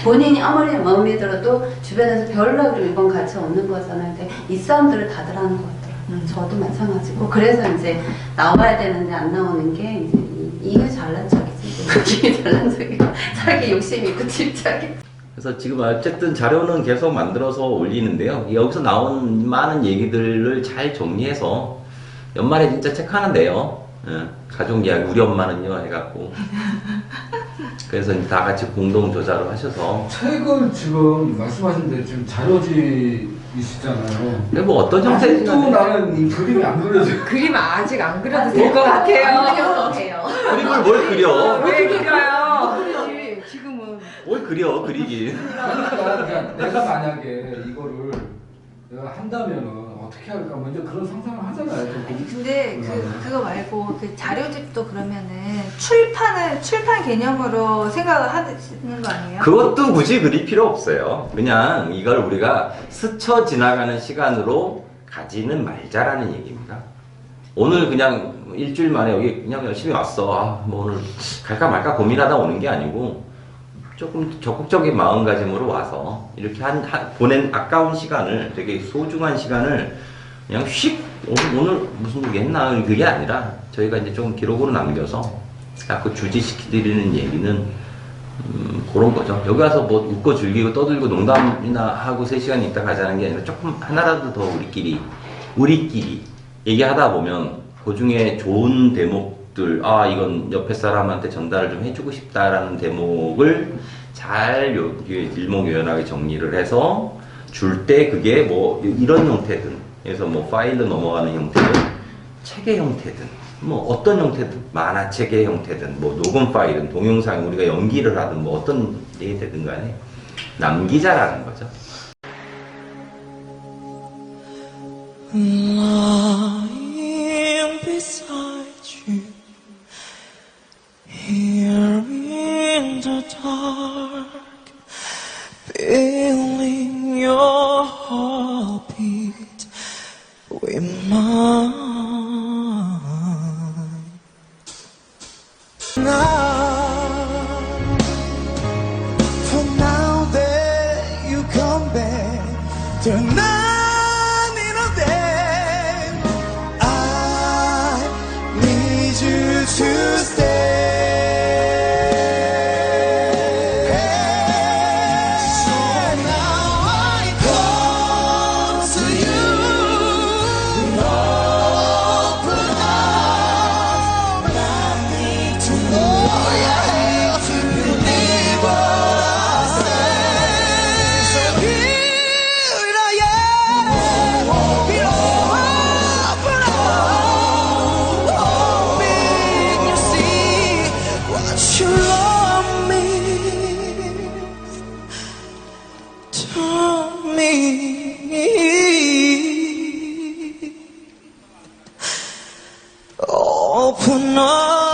본인이 아무리 마음에 들어도 주변에서 별로 그러면 이건 가치 없는 거잖아요. 근데 이 싸움들을 다들 하는 것 같더라고요. 저도 마찬가지고. 그래서 이제 나와야 되는데 안 나오는 게 이제 이게 잘난 척이지. 이게 잘난 척이고 자기 욕심 있고 집착이. 그래서 지금 어쨌든 자료는 계속 만들어서 올리는데요. 여기서 나온 많은 얘기들을 잘 정리해서 연말에 진짜 체크하는데요. 가족 이야기, 우리 엄마는요 해갖고. 그래서 이제 다 같이 공동 조사를 하셔서. 책을 지금 말씀하신 대로 지금 자료집이시잖아요. 근데 뭐 어떤 아직도 형태인지 나는 이 그림이 안 그려져요. 그림 아직 안 그려도 될 것 같아요. 그림을 뭘 그려? 왜 그려요? 그러지. 지금은. 뭘 그려, 그리긴. 그러니까 내가 만약에 이거를 내가 한다면은 어떻게 할까 먼저 그런 상상을 하잖아요. 근데 그거 말고 그 자료집도 그러면은 출판 개념으로 생각을 하시는 거 아니에요? 그것도 굳이 그릴 필요 없어요. 그냥 이걸 우리가 스쳐 지나가는 시간으로 가지는 말자라는 얘기입니다. 오늘 그냥 일주일 만에 여기 그냥 열심히 왔어. 뭐 오늘 갈까 말까 고민하다 오는 게 아니고 조금 적극적인 마음가짐으로 와서 이렇게 보낸 아까운 시간을, 되게 소중한 시간을 그냥 휙 오늘 무슨 얘기 했나 그게 아니라 저희가 이제 좀 기록으로 남겨서 자꾸 주지시키드리는 얘기는 그런 거죠. 여기 와서 뭐 웃고 즐기고 떠들고 농담이나 하고 3시간 있다 가자는 게 아니라 조금 하나라도 더 우리끼리 얘기하다 보면 그 중에 좋은 대목들, 이건 옆에 사람한테 전달을 좀 해주고 싶다라는 대목을 잘 일목요연하게 정리를 해서 줄 때 그게 뭐 이런 형태든, 그래서 뭐 파일로 넘어가는 형태든, 책의 형태든, 뭐 어떤 형태든, 만화책의 형태든, 뭐 녹음 파일은, 동영상 우리가 연기를 하든 뭐 어떤 게 되든 간에 남기자라는 거죠. Lying beside you here in the dark, feeling your heartbeat with mine. For now that you come back tonight. To stay, so now I come to you. open up